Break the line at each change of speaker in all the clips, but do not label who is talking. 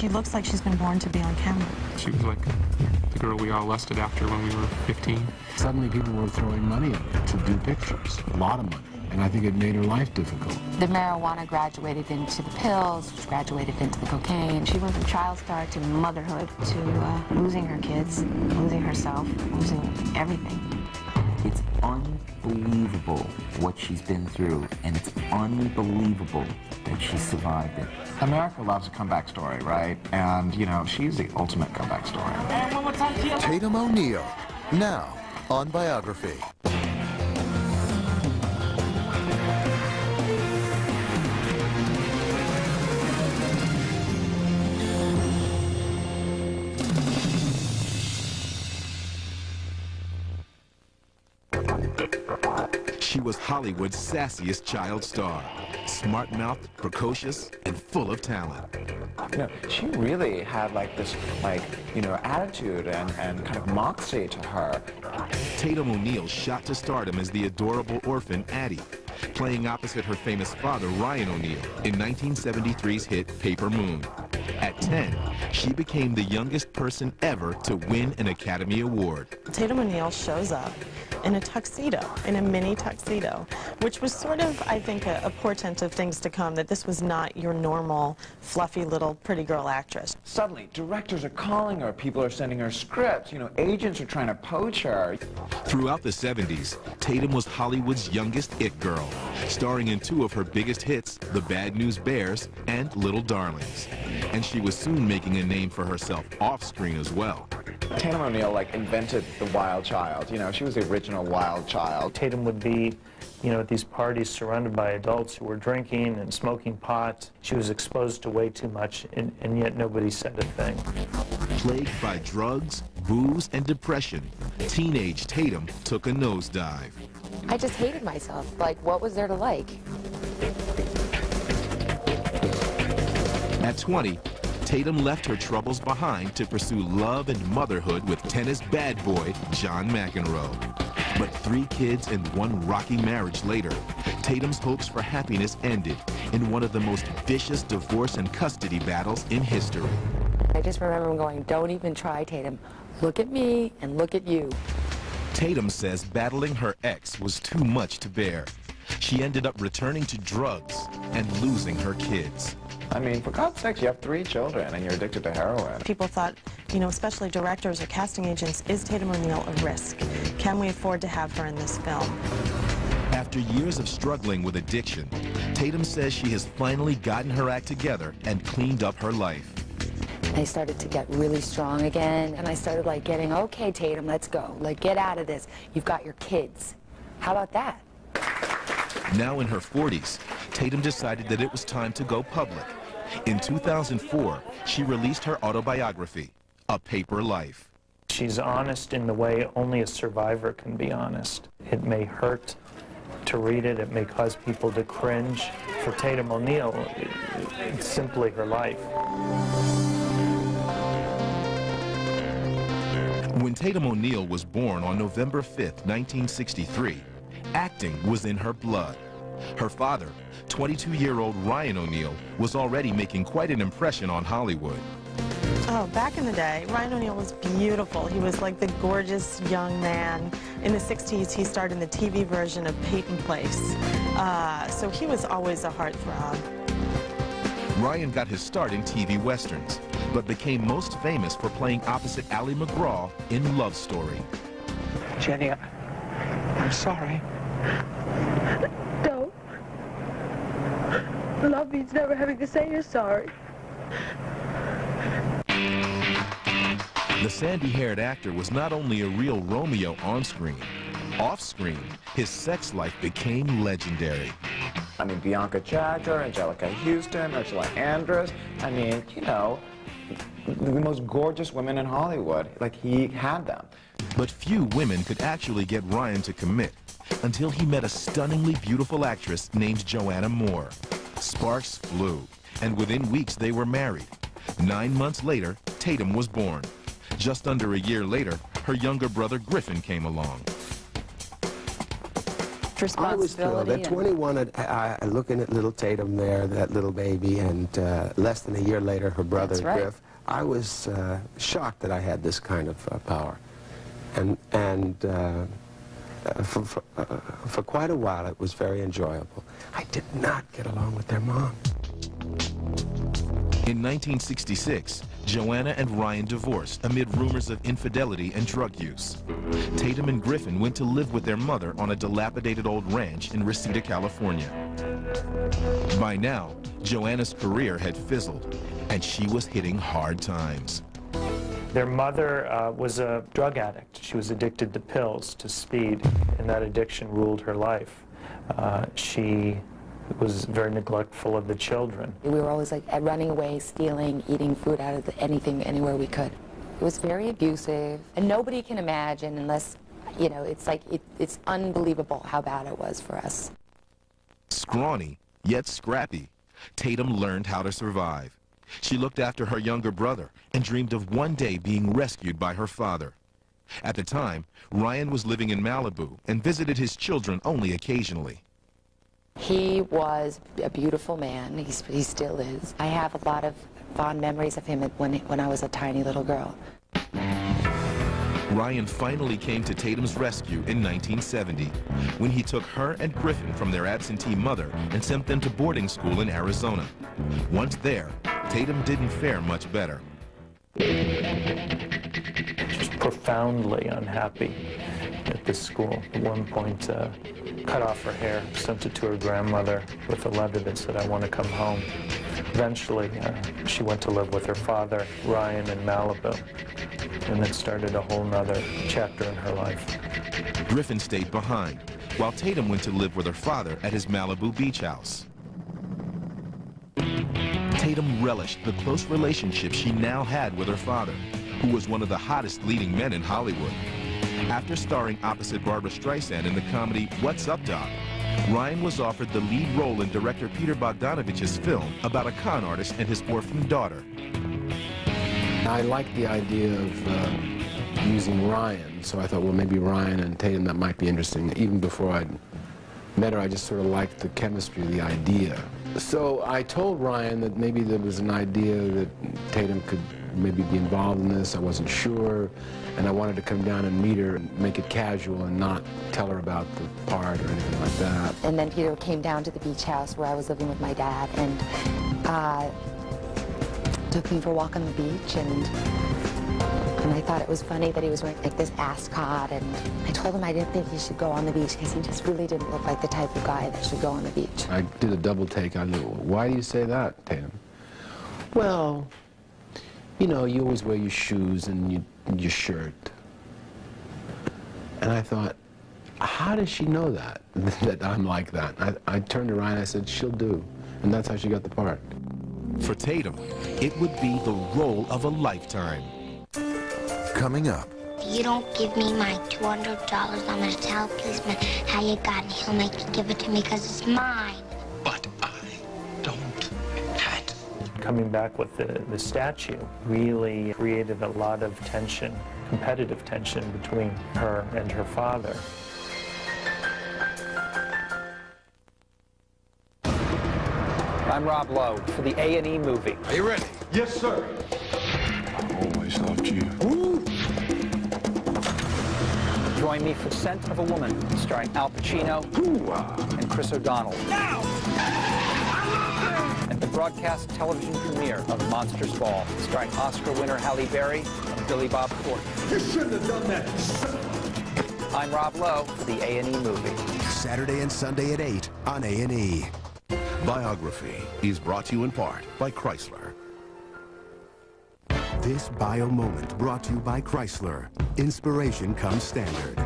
she looks like she's been born to be on camera.
She was like the girl we all lusted after when we were 15.
Suddenly people were throwing money at her to do pictures, a lot of money. And I think it made her life difficult.
The marijuana graduated into the pills, which graduated into the cocaine. She went from child star to motherhood to losing her kids, losing herself, losing everything.
It's unbelievable what she's been through, and it's unbelievable that she survived it.
America loves a comeback story, right? And, you know, she's the ultimate comeback story.
Tatum O'Neal, now on Biography.
She was Hollywood's sassiest child star. Smart-mouthed, precocious, and full of talent.
You know, she really had like this, attitude and kind of moxie to her.
Tatum O'Neal shot to stardom as the adorable orphan Addie, playing opposite her famous father, Ryan O'Neal, in 1973's hit Paper Moon. At 10, she became the youngest person ever to win an Academy Award.
Tatum O'Neal shows up in a tuxedo, in a mini tuxedo, which was sort of, I think, a portent of things to come, that this was not your normal, fluffy little pretty girl actress.
Suddenly, directors are calling her, people are sending her scripts, you know, agents are trying to poach her.
Throughout the 70s, Tatum was Hollywood's youngest it girl, starring in two of her biggest hits, The Bad News Bears and Little Darlings. And she was soon making a name for herself off-screen as well.
Tatum O'Neal, invented the wild child. You know, she was the original wild child.
Tatum would be, at these parties surrounded by adults who were drinking and smoking pot. She was exposed to way too much, and yet nobody said a thing.
Plagued by drugs, booze, and depression, teenage Tatum took a nosedive.
I just hated myself. What was there to like?
At 20, Tatum left her troubles behind to pursue love and motherhood with tennis bad boy John McEnroe. But 3 kids and 1 rocky marriage later, Tatum's hopes for happiness ended in one of the most vicious divorce and custody battles in history.
I just remember him going, "Don't even try, Tatum. Look at me and look at you."
Tatum says battling her ex was too much to bear. She ended up returning to drugs and losing her kids.
I mean, for God's sakes, you have 3 children and you're addicted to heroin.
People thought, especially directors or casting agents, is Tatum O'Neal a risk? Can we afford to have her in this film?
After years of struggling with addiction, Tatum says she has finally gotten her act together and cleaned up her life.
I started to get really strong again, and I started getting, "Okay, Tatum, let's go. Get out of this. You've got your kids. How about that?"
Now in her 40s, Tatum decided that it was time to go public. In 2004, she released her autobiography, A Paper Life.
She's honest in the way only a survivor can be honest. It may hurt to read it. It may cause people to cringe. For Tatum O'Neal, it's simply her life.
When Tatum O'Neal was born on November 5th, 1963, acting was in her blood. Her father, 22-year-old Ryan O'Neal, was already making quite an impression on Hollywood.
Oh, back in the day, Ryan O'Neal was beautiful. He was like the gorgeous young man. In the 60s, he starred in the TV version of Peyton Place. So he was always a heartthrob.
Ryan got his start in TV westerns, but became most famous for playing opposite Ally McGraw in Love Story.
Jenny, I'm sorry.
Don't. Love means never having to say you're sorry.
The sandy-haired actor was not only a real Romeo on screen, off-screen, his sex life became legendary.
I mean, Bianca Jagger, Angelica Houston, Ursula Andress. I mean, the most gorgeous women in Hollywood. He had them.
But few women could actually get Ryan to commit until he met a stunningly beautiful actress named Joanna Moore. Sparks flew, and within weeks they were married. 9 months later, Tatum was born. Just under a year later, her younger brother Griffin came along.
I was thrilled. At 21, looking at little Tatum there, that little baby, and less than a year later, her brother, Griff, I was shocked that I had this kind of power. And for quite a while, it was very enjoyable. I did not get along with their mom.
In 1966, Joanna and Ryan divorced amid rumors of infidelity and drug use. Tatum and Griffin went to live with their mother on a dilapidated old ranch in Reseda, California. By now, Joanna's career had fizzled, and she was hitting hard times.
Their mother was a drug addict. She was addicted to pills, to speed, and that addiction ruled her life. She was very neglectful of the children.
We were always like running away, stealing, eating food out of anything, anywhere we could. It was very abusive, and nobody can imagine unless, you know, it's like, it's unbelievable how bad it was for us.
Scrawny, yet scrappy, Tatum learned how to survive. She looked after her younger brother and dreamed of one day being rescued by her father. At the time, Ryan was living in Malibu and visited his children only occasionally.
He was a beautiful man. He still is. I have a lot of fond memories of him when I was a tiny little girl.
Ryan finally came to Tatum's rescue in 1970, when he took her and Griffin from their absentee mother and sent them to boarding school in Arizona. Once there, Tatum didn't fare much better.
Just profoundly unhappy at this school. At one point, cut off her hair, sent it to her grandmother with a letter that said, "I want to come home." Eventually, she went to live with her father, Ryan, in Malibu, and it started a whole nother chapter in her life.
Griffin stayed behind, while Tatum went to live with her father at his Malibu beach house. Tatum relished the close relationship she now had with her father, who was one of the hottest leading men in Hollywood. After starring opposite Barbra Streisand in the comedy What's Up, Doc?, Ryan was offered the lead role in director Peter Bogdanovich's film about a con artist and his orphaned daughter.
I liked the idea of using Ryan, so I thought, well, maybe Ryan and Tatum, that might be interesting. Even before I'd met her, I just sort of liked the chemistry, the idea. So I told Ryan that maybe there was an idea that Tatum could maybe be involved in this. I wasn't sure, and I wanted to come down and meet her and make it casual and not tell her about the part or anything like that.
And then Peter came down to the beach house where I was living with my dad and took me for a walk on the beach, and I thought it was funny that he was wearing like this ascot, and I told him I didn't think he should go on the beach because he just really didn't look like the type of guy that should go on the beach.
I did a double take. I knew, why do you say that, Tatum? Well, you know, you always wear your shoes and your shirt. And I thought, how does she know that, that I'm like that? I turned around and I said, she'll do. And that's how she got the part.
For Tatum, it would be the role of a lifetime.
Coming up.
If you don't give me my $200, I'm going to tell a policeman how you got it. He'll make you give it to me because it's mine.
But I don't have it.
Coming back with the statue really created a lot of tension, competitive tension between her and her father.
I'm Rob Lowe for the A&E movie.
Are you ready?
Yes, sir.
I've always loved you.
Ooh. Join me for Scent of a Woman, starring Al Pacino and Chris O'Donnell. Now! And the broadcast television premiere of Monsters Ball, starring Oscar winner Halle Berry and Billy Bob Thornton.
You shouldn't have done that.
I'm Rob Lowe for the A&E movie.
Saturday and Sunday at 8 on A&E.
Biography is brought to you in part by Chrysler.
This bio moment brought to you by Chrysler. Inspiration comes standard.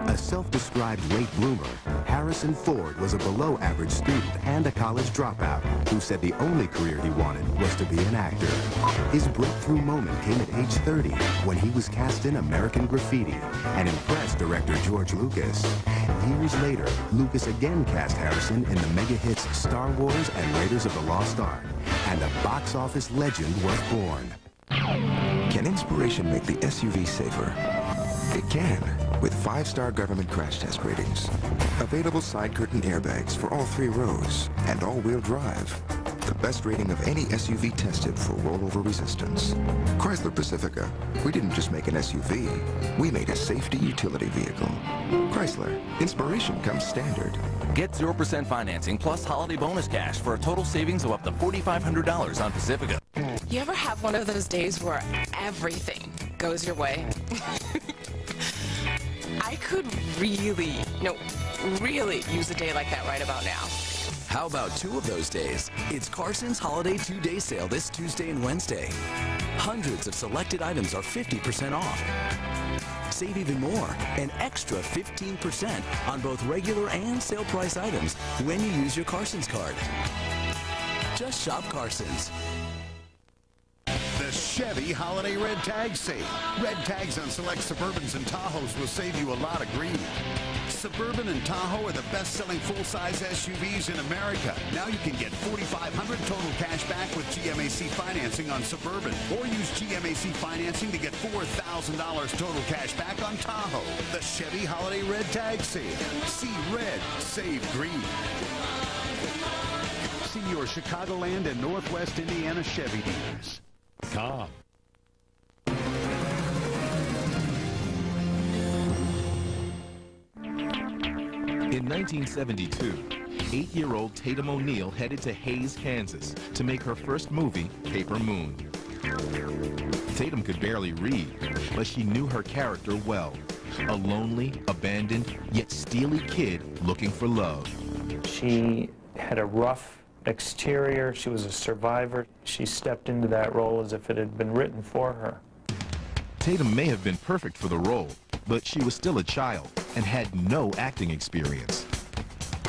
A self-described late bloomer, Harrison Ford was a below-average student and a college dropout who said the only career he wanted was to be an actor. His breakthrough moment came at age 30 when he was cast in American Graffiti and impressed director George Lucas. Years later, Lucas again cast Harrison in the mega hits Star Wars and Raiders of the Lost Ark, and a box office legend was born.
Can inspiration make the SUV safer? It can, with 5-star government crash test ratings. Available side curtain airbags for all 3 rows and all-wheel drive. The best rating of any SUV tested for rollover resistance. Chrysler Pacifica. We didn't just make an SUV. We made a safety utility vehicle. Chrysler. Inspiration comes standard.
Get 0% financing plus holiday bonus cash for a total savings of up to $4,500 on Pacifica.
You ever have one of those days where everything goes your way? I could really use a day like that right about now.
How about 2 of those days? It's Carson's Holiday 2-Day Sale this Tuesday and Wednesday. Hundreds of selected items are 50% off. Save even more, an extra 15% on both regular and sale price items when you use your Carson's card. Just shop Carson's.
The Chevy Holiday Red Tag Sale. Red tags on select Suburbans and Tahoes will save you a lot of grief. Suburban and Tahoe are the best-selling full-size SUVs in America. Now you can get $4,500 total cash back with GMAC financing on Suburban. Or use GMAC financing to get $4,000 total cash back on Tahoe. The Chevy Holiday Red Tag Sale. See red, save green. See your Chicagoland and Northwest Indiana Chevy dealers.
Come.
In 1972, 8-year-old Tatum O'Neal headed to Hays, Kansas to make her first movie, Paper Moon. Tatum could barely read, but she knew her character well. A lonely, abandoned, yet steely kid looking for love.
She had a rough exterior. She was a survivor. She stepped into that role as if it had been written for her.
Tatum may have been perfect for the role, but she was still a child and had no acting experience.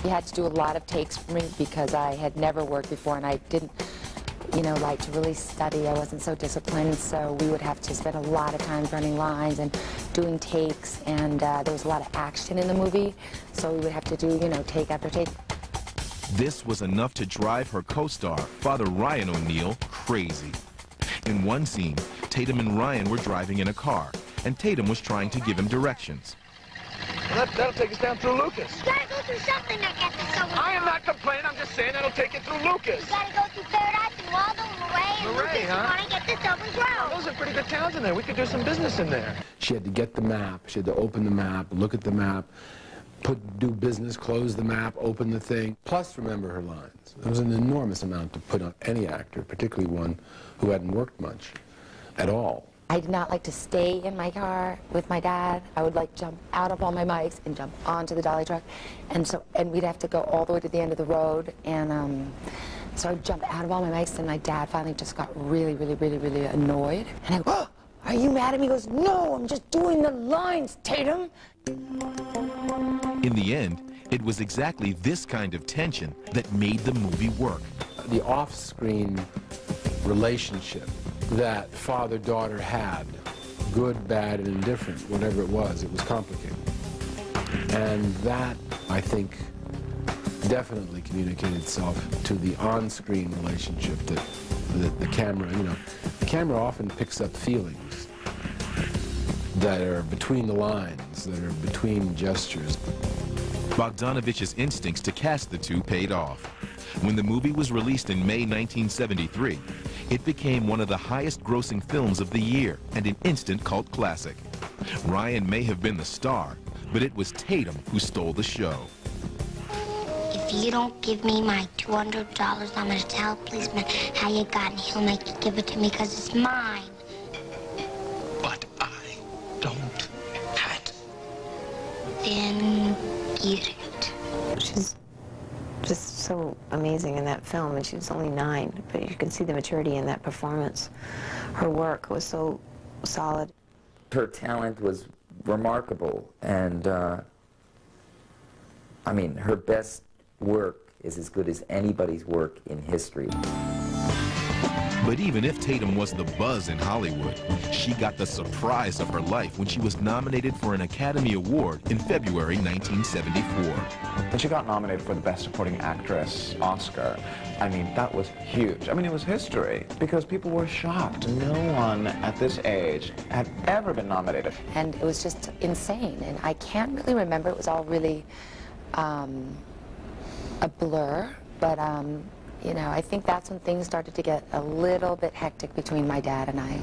We had to do a lot of takes for me because I had never worked before and I didn't, like to really study. I wasn't so disciplined, so we would have to spend a lot of time running lines and doing takes, and there was a lot of action in the movie, so we would have to do, take after take.
This was enough to drive her co-star, Father Ryan O'Neal, crazy. In one scene, Tatum and Ryan were driving in a car, and Tatum was trying to give him directions.
Well, that'll take us down through Lucas.
You gotta go through something that gets us over.
I am not complaining. I'm just saying that'll take you through Lucas.
You gotta go through Paradise and Waldo and Luray and
Luray,
Lucas.
huh?
You wanna get this Open Grove.
Those are pretty good towns in there. We could do some business in there.
She had to get the map. She had to open the map, look at the map, do business, close the map, open the thing, plus remember her lines. It was an enormous amount to put on any actor, particularly one who hadn't worked much at all.
I did not like to stay in my car with my dad. I would jump out of all my mics and jump onto the dolly truck. And we'd have to go all the way to the end of the road. And so I'd jump out of all my mics, and my dad finally just got really, really, really, really annoyed. And I go, oh, are you mad at me? He goes, no, I'm just doing the lines, Tatum.
In the end, it was exactly this kind of tension that made the movie work.
The off-screen relationship that father-daughter had, good, bad, and indifferent, whatever it was complicated. And that, I think, definitely communicated itself to the on-screen relationship that the camera, the camera often picks up feelings that are between the lines, that are between gestures.
Bogdanovich's instincts to cast the two paid off. When the movie was released in May 1973, it became one of the highest-grossing films of the year and an instant cult classic. Ryan may have been the star, but it was Tatum who stole the show.
If you don't give me my $200, I'm gonna tell a policeman how you got it. He'll make you give it to me because it's mine.
But I don't have it.
Then get it.
She's just so amazing in that film, and she was only 9, but you can see the maturity in that performance. Her work was so solid.
Her talent was remarkable, and I mean, her best work is as good as anybody's work in history.
But even if Tatum was the buzz in Hollywood, she got the surprise of her life when she was nominated for an Academy Award in February 1974.
When she got nominated for the Best Supporting Actress Oscar, I mean, that was huge. I mean, it was history because people were shocked. No one at this age had ever been nominated.
And it was just insane, and I can't really remember. It was all really a blur, but you know, I think that's when things started to get a little bit hectic between my dad and I.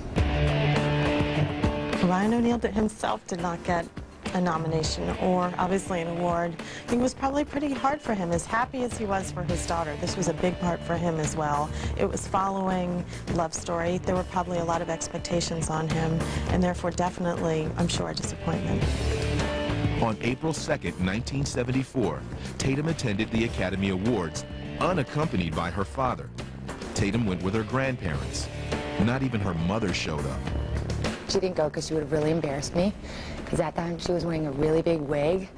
Ryan O'Neal himself did not get a nomination or obviously an award. I think it was probably pretty hard for him, as happy as he was for his daughter. This was a big part for him as well. It was following Love Story. There were probably a lot of expectations on him, and therefore definitely, I'm sure, a disappointment.
On April 2nd, 1974, Tatum attended the Academy Awards, unaccompanied by her father. Tatum went with her grandparents. Not even her mother showed up.
She didn't go because she would have really embarrassed me, because at that time she was wearing a really big wig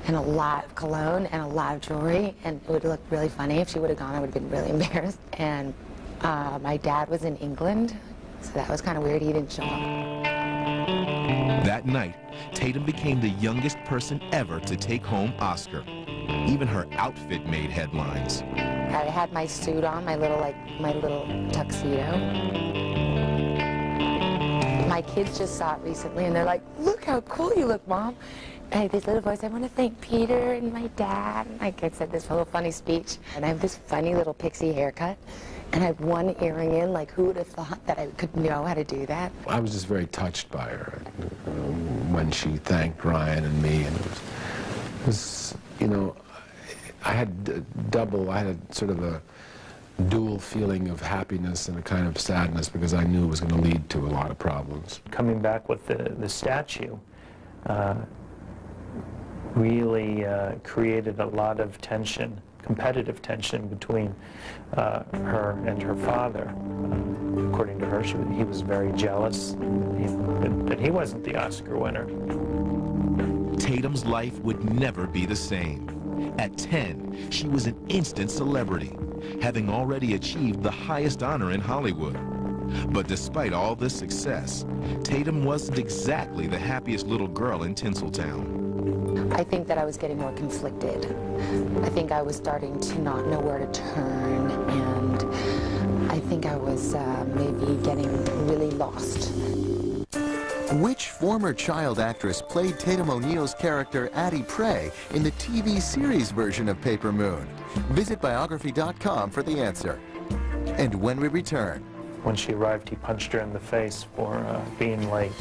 and a lot of cologne and a lot of jewelry, and it would look really funny. If she would have gone, I would have been really embarrassed. And my dad was in England, so that was kind of weird. He didn't show up.
That night, Tatum became the youngest person ever to take home Oscar. Even her outfit made headlines.
I had my suit on, my little tuxedo. My kids just saw it recently, and they're like, "Look how cool you look, Mom." And I have this little voice, "I want to thank Peter and my dad." And I said this little funny speech, and I have this funny little pixie haircut, and I have one earring in. Like, who would have thought that I could know how to do that?
I was just very touched by her when she thanked Ryan and me, and it was you know, I had sort of a dual feeling of happiness and a kind of sadness, because I knew it was going to lead to a lot of problems.
Coming back with the statue really created a lot of tension, competitive tension between her and her father. According to her, he was very jealous that he wasn't the Oscar winner.
Tatum's life would never be the same. At 10, she was an instant celebrity, having already achieved the highest honor in Hollywood. But despite all this success, Tatum wasn't exactly the happiest little girl in Tinseltown.
I think that I was getting more conflicted. I think I was starting to not know where to turn, and I think I was maybe getting really lost.
Which former child actress played Tatum O'Neal's character Addie Pray in the TV series version of Paper Moon? Visit Biography.com for the answer. And when we return...
When she arrived, he punched her in the face for being late.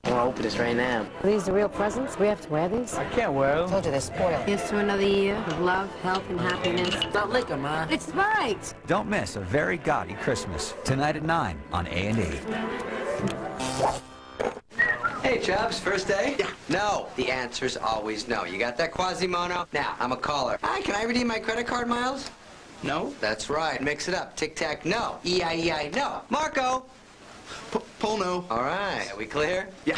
I'll open this right now.
Are these the real presents? We have to wear these?
I can't wear them.
I told you they're spoiled.
Here's to another year of love, health, and happiness.
Don't lick them, Ma.
It's right.
Don't miss A Very Gaudy Christmas, tonight at 9 on A&E.
Hey, Chubbs, first day? Yeah. No. The answer's always no. You got that, Quasimodo? Now, I'm a caller. Hi, can I redeem my credit card miles? No. That's right. Mix it up. Tic-tac, no. E-I-E-I, no. Marco!
Pull no.
All right. Are we clear?
Yeah.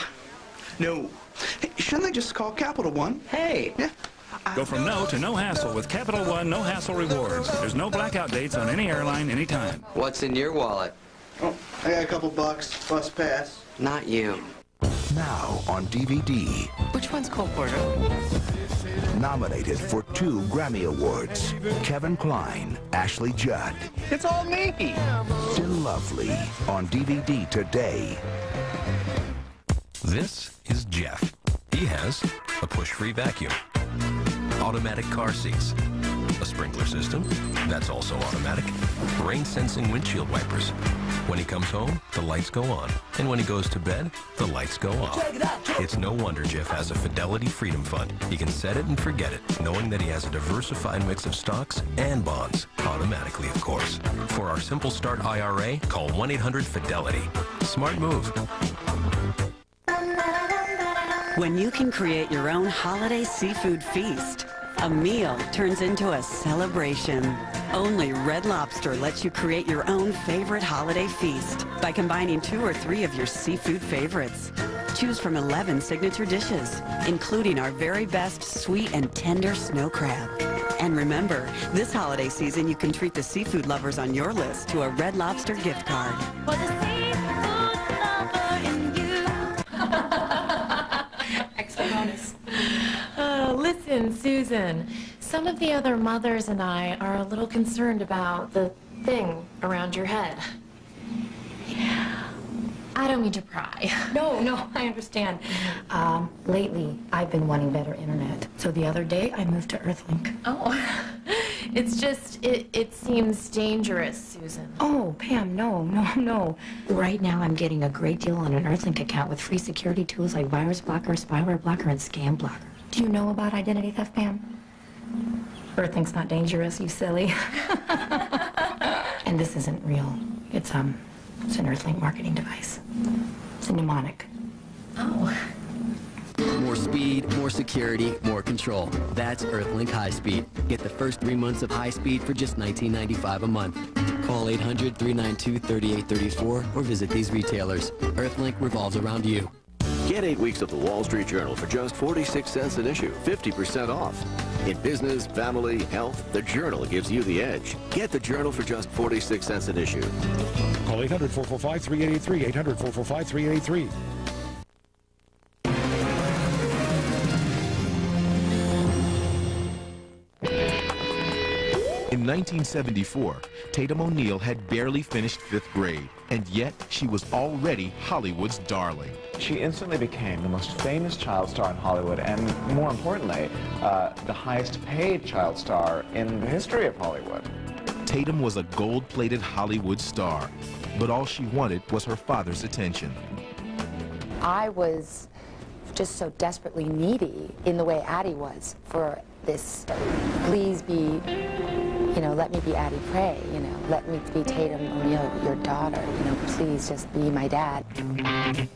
No. Hey, shouldn't they just call Capital One?
Hey.
Yeah.
Go from no to no hassle with Capital One No Hassle Rewards. There's no blackout dates on any airline anytime.
What's in your wallet?
Oh, I got a couple bucks. Bus pass.
Not you.
Now on DVD.
Which one's Cole Porter?
Nominated for 2 Grammy Awards. Kevin Kline, Ashley Judd.
It's all me.
Still Lovely on DVD today.
This is Jeff. He has a push-free vacuum, automatic car seats, a sprinkler system, that's also automatic, rain-sensing windshield wipers. When he comes home, the lights go on. And when he goes to bed, the lights go off. It's no wonder Jeff has a Fidelity Freedom Fund. He can set it and forget it, knowing that he has a diversified mix of stocks and bonds, automatically, of course. For our Simple Start IRA, call 1-800-FIDELITY. Smart move.
When you can create your own holiday seafood feast, a meal turns into a celebration. Only Red Lobster lets you create your own favorite holiday feast by combining 2 or 3 of your seafood favorites. Choose from 11 signature dishes, including our very best sweet and tender snow crab. And remember, this holiday season you can treat the seafood lovers on your list to a Red Lobster gift card.
For the seafood lover in you.
Extra bonus.
Listen, Susan, some of the other mothers and I are a little concerned about the thing around your head. I don't mean to pry.
No, I understand. Lately, I've been wanting better internet. So the other day, I moved to Earthlink.
Oh, it's just, it seems dangerous, Susan.
Oh, Pam, no. Right now, I'm getting a great deal on an Earthlink account with free security tools like virus blocker, spyware blocker, and scam blocker. Do you know about identity theft, Pam? Earthlink's not dangerous, you silly. And this isn't real. It's an Earthlink marketing device. It's a mnemonic.
Oh.
More speed, more security, more control. That's Earthlink High Speed. Get the first 3 months of high speed for just $19.95 a month. Call 800-392-3834 or visit these retailers. Earthlink revolves around you.
Get 8 weeks of the Wall Street Journal for just 46 cents an issue, 50% off. In business, family, health, the Journal gives you the edge. Get the Journal for just 46 cents an issue.
Call 800-445-3883, 800-445-3883.
In 1974, Tatum O'Neal had barely finished 5th grade, and yet she was already Hollywood's darling.
She instantly became the most famous child star in Hollywood, and more importantly, the highest paid child star in the history of Hollywood.
Tatum was a gold-plated Hollywood star, but all she wanted was her father's attention.
I was just so desperately needy in the way Addie was for this, please be, let me be Addie Prey, let me be Tatum O'Neal, your daughter, please just be my dad.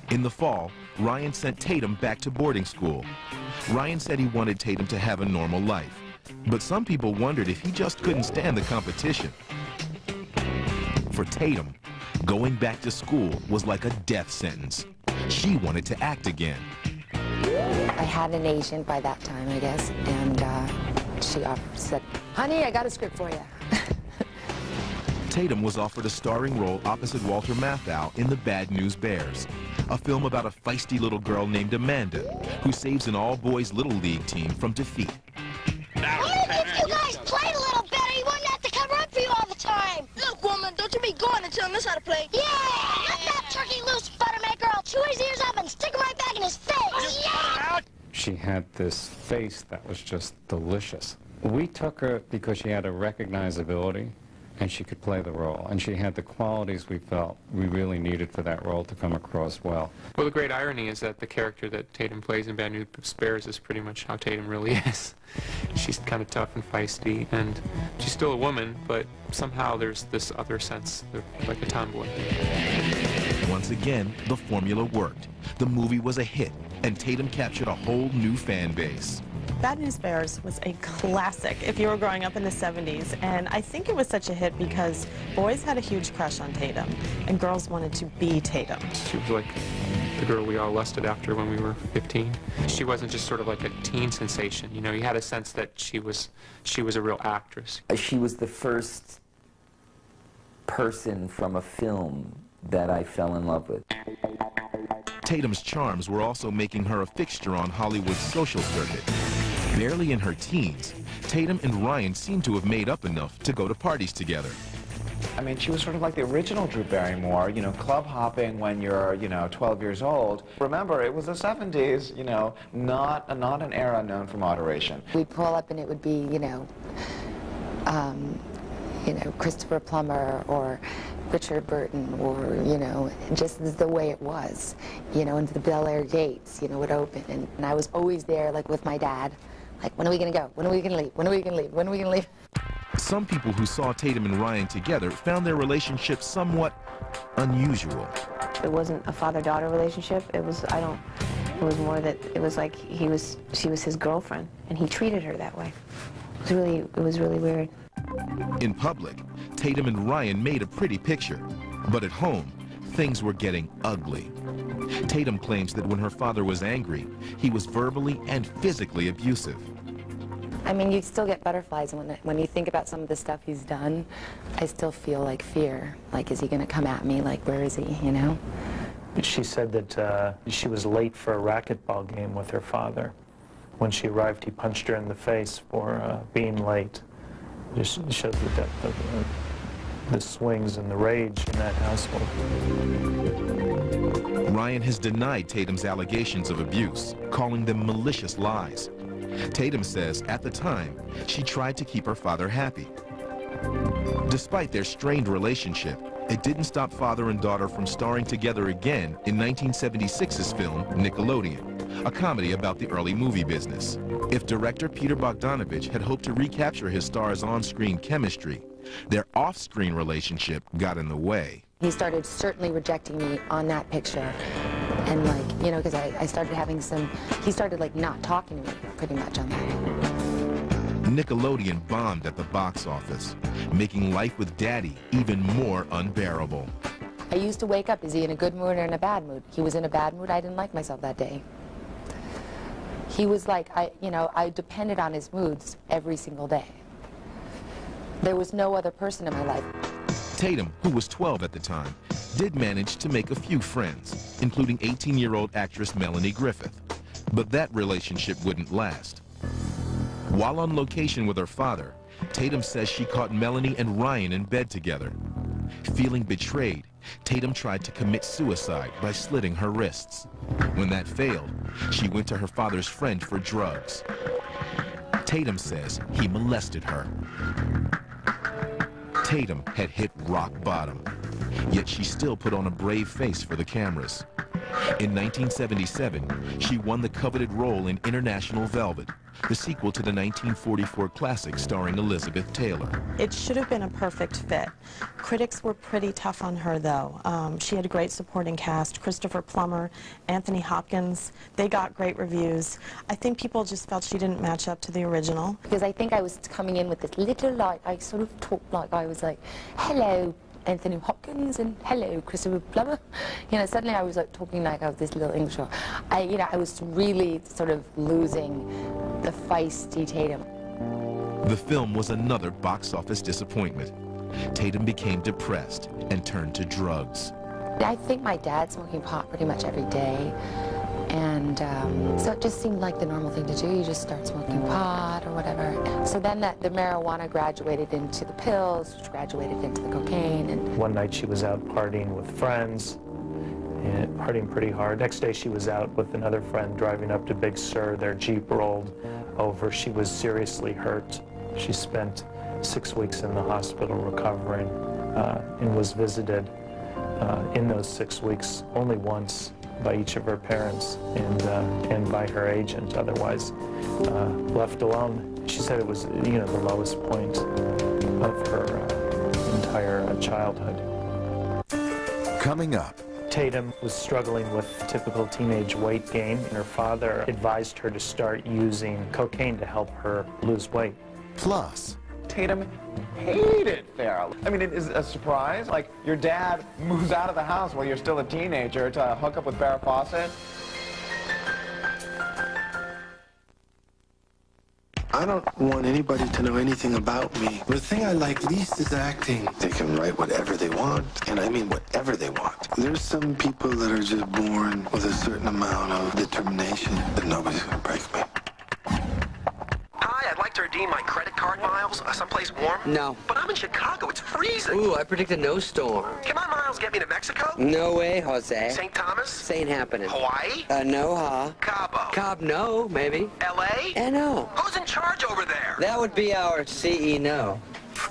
In the fall, Ryan sent Tatum back to boarding school. Ryan said he wanted Tatum to have a normal life, but some people wondered if he just couldn't stand the competition. For Tatum, going back to school was like a death sentence. She wanted to act again.
I had an agent by that time, I guess, and she said, honey, I got a script for you.
Tatum was offered a starring role opposite Walter Matthau in The Bad News Bears, a film about a feisty little girl named Amanda, who saves an all-boys Little League team from defeat.
If you guys played a little better, you wouldn't have to cover up for you all the time.
Look, woman, don't you be going and telling us how to play.
Yeah! Let that turkey loose, Buttermaker. I'll chew his ears up and stick him right back in his face. Yeah!
She had this face that was just delicious. We took her because she had a recognizability and she could play the role. And she had the qualities we felt we really needed for that role to come across well.
Well, the great irony is that the character that Tatum plays in Bad News Bears is pretty much how Tatum really is. She's kind of tough and feisty, and she's still a woman, but somehow there's this other sense, like a tomboy.
Once again, the formula worked. The movie was a hit, and Tatum captured a whole new fan base.
Bad News Bears was a classic if you were growing up in the 70s, and I think it was such a hit because boys had a huge crush on Tatum, and girls wanted to be Tatum.
She was like the girl we all lusted after when we were 15. She wasn't just sort of like a teen sensation, you had a sense that she was a real actress.
She was the first person from a film that I fell in love with.
Tatum's charms were also making her a fixture on Hollywood's social circuit. Barely in her teens, Tatum and Ryan seemed to have made up enough to go to parties together.
I mean, she was sort of like the original Drew Barrymore, club hopping when you're, 12 years old. Remember, it was the 70s, not an era known for moderation.
We'd pull up and it would be, Christopher Plummer or Richard Burton, or, just the way it was, into the Bel Air gates, would open. And I was always there, like, with my dad. Like, when are we going to go? When are we going to leave? When are we going to leave? When are we going to leave?
Some people who saw Tatum and Ryan together found their relationship somewhat unusual.
It wasn't a father-daughter relationship. It was more that it was like she was his girlfriend, and he treated her that way. It was really weird.
In public, Tatum and Ryan made a pretty picture, but at home, things were getting ugly. Tatum claims that when her father was angry, he was verbally and physically abusive.
I mean, you still get butterflies when you think about some of the stuff he's done. I still feel like fear. Like, is he going to come at me? Like, where is he, you know?
She said that she was late for a racquetball game with her father. When she arrived, he punched her in the face for being late. Just shows the depth of the swings and the rage in that household.
Ryan has denied Tatum's allegations of abuse, calling them malicious lies. Tatum says at the time, she tried to keep her father happy. Despite their strained relationship, it didn't stop father and daughter from starring together again in 1976's film Nickelodeon, a comedy about the early movie business. If director Peter Bogdanovich had hoped to recapture his star's on-screen chemistry, their off-screen relationship got in the way.
He started certainly rejecting me on that picture. And like, you know, because I started having he started like not talking to me pretty much on that.
Nickelodeon bombed at the box office, making life with Daddy even more unbearable.
I used to wake up, is he in a good mood or in a bad mood? He was in a bad mood, I didn't like myself that day. He was like, I depended on his moods every single day. There was no other person in my life.
Tatum, who was 12 at the time, did manage to make a few friends, including 18-year-old actress Melanie Griffith. But that relationship wouldn't last. While on location with her father, Tatum says she caught Melanie and Ryan in bed together. Feeling betrayed, Tatum tried to commit suicide by slitting her wrists. When that failed, she went to her father's friend for drugs. Tatum says he molested her. Tatum had hit rock bottom, yet she still put on a brave face for the cameras. In 1977, she won the coveted role in International Velvet, the sequel to the 1944 classic starring Elizabeth Taylor.
It should have been a perfect fit. Critics were pretty tough on her, though. She had a great supporting cast. Christopher Plummer, Anthony Hopkins, they got great reviews. I think people just felt she didn't match up to the original.
Because I think I was coming in with this little, like, I sort of talked like I was like, hello, Anthony Hopkins, and hello, Christopher Plummer. You know, suddenly I was like talking like I was this little English girl. I was really sort of losing the feisty Tatum.
The film was another box office disappointment. Tatum became depressed and turned to drugs.
I think my dad's smoking pot pretty much every day. And so it just seemed like the normal thing to do. You just start smoking pot or whatever. So then the marijuana graduated into the pills, which graduated into the cocaine. And
one night she was out partying with friends, and partying pretty hard. Next day she was out with another friend driving up to Big Sur. Their Jeep rolled over. She was seriously hurt. She spent 6 weeks in the hospital recovering and was visited in those 6 weeks only once by each of her parents and by her agent, otherwise left alone. She said it was, the lowest point of her entire childhood.
Coming up.
Tatum was struggling with typical teenage weight gain, and her father advised her to start using cocaine to help her lose weight.
Plus,
Tatum hated Farrah. I mean, it is a surprise. Like, your dad moves out of the house while you're still a teenager to hook up with Farrah Fawcett.
I don't want anybody to know anything about me. The thing I like least is acting. They can write whatever they want, and I mean whatever they want. There's some people that are just born with a certain amount of determination that nobody's gonna break me.
Hi, I'd like to redeem my credit card miles someplace warm.
No.
But I'm in Chicago. It's freezing.
Ooh, I predict a no storm.
Can my miles get me to Mexico?
No way, Jose.
St. Thomas?
Ain't happening.
Hawaii?
No, huh?
Cabo?
Cobb, no, maybe.
L.A.?
No.
Who's in charge over there?
That would be our CEO.